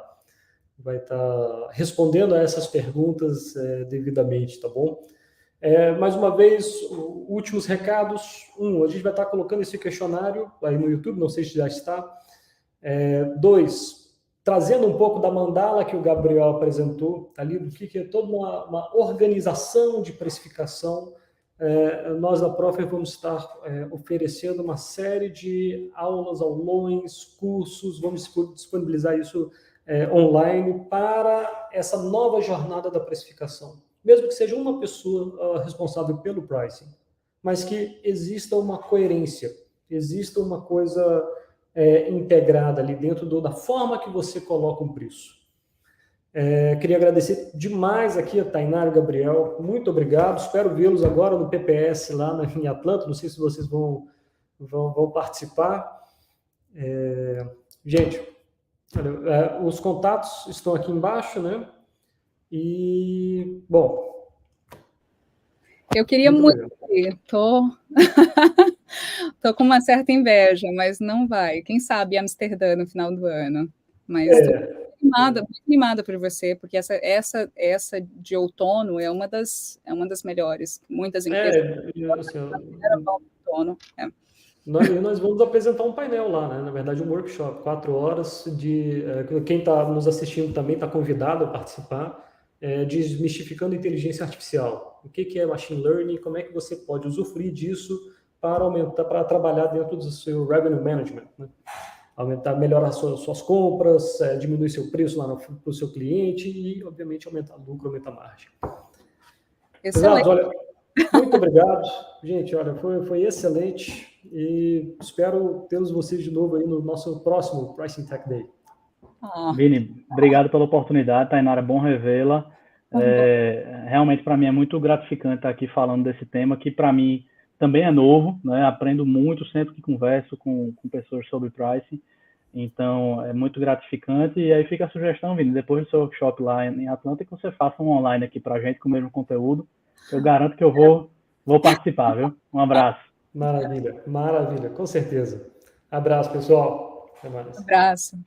respondendo a essas perguntas devidamente, tá bom? Mais uma vez, últimos recados. A gente vai estar colocando esse questionário aí no YouTube, não sei se já está. 2, trazendo um pouco da mandala que o Gabriel apresentou, ali, do que é toda uma organização de precificação nós da Proffer vamos estar oferecendo uma série de aulas, aulões, cursos, vamos disponibilizar isso online para essa nova jornada da precificação. Mesmo que seja uma pessoa responsável pelo pricing, mas que exista uma coerência, exista uma coisa integrada ali dentro da forma que você coloca um preço. Queria agradecer demais aqui a Tainara e o Gabriel, muito obrigado, espero vê-los agora no PPS lá em Atlanta, não sei se vocês vão participar. Gente, olha, os contatos estão aqui embaixo, né? E, bom... Eu queria muito ir, tô com uma certa inveja, mas não vai. Quem sabe Amsterdã no final do ano. Mas muito animada por você, porque essa de outono é uma das melhores. Muitas empresas outono. Nós vamos apresentar um painel lá, né? Na verdade, um workshop, 4 horas de... quem está nos assistindo também está convidado a participar, desmistificando a inteligência artificial. O que é machine learning, como é que você pode usufruir disso para aumentar, para trabalhar dentro do seu revenue management, né? Melhorar suas compras, diminuir seu preço lá para o seu cliente e, obviamente, aumentar o lucro, aumentar a margem. Excelente. Olha, muito obrigado. Gente, olha, foi excelente e espero tê-los vocês de novo aí no nosso próximo Pricing Tech Day. Vini, obrigado pela oportunidade, Tainara, bom revê-la. Realmente, para mim, é muito gratificante estar aqui falando desse tema, que para mim também é novo, né? Aprendo muito sempre que converso com pessoas sobre pricing, então é muito gratificante. E aí fica a sugestão, Vini, depois do seu workshop lá em Atlanta, que você faça um online aqui para a gente com o mesmo conteúdo. Eu garanto que eu vou participar, viu? Um abraço. Maravilha, com certeza. Abraço, pessoal. Até mais. Abraço.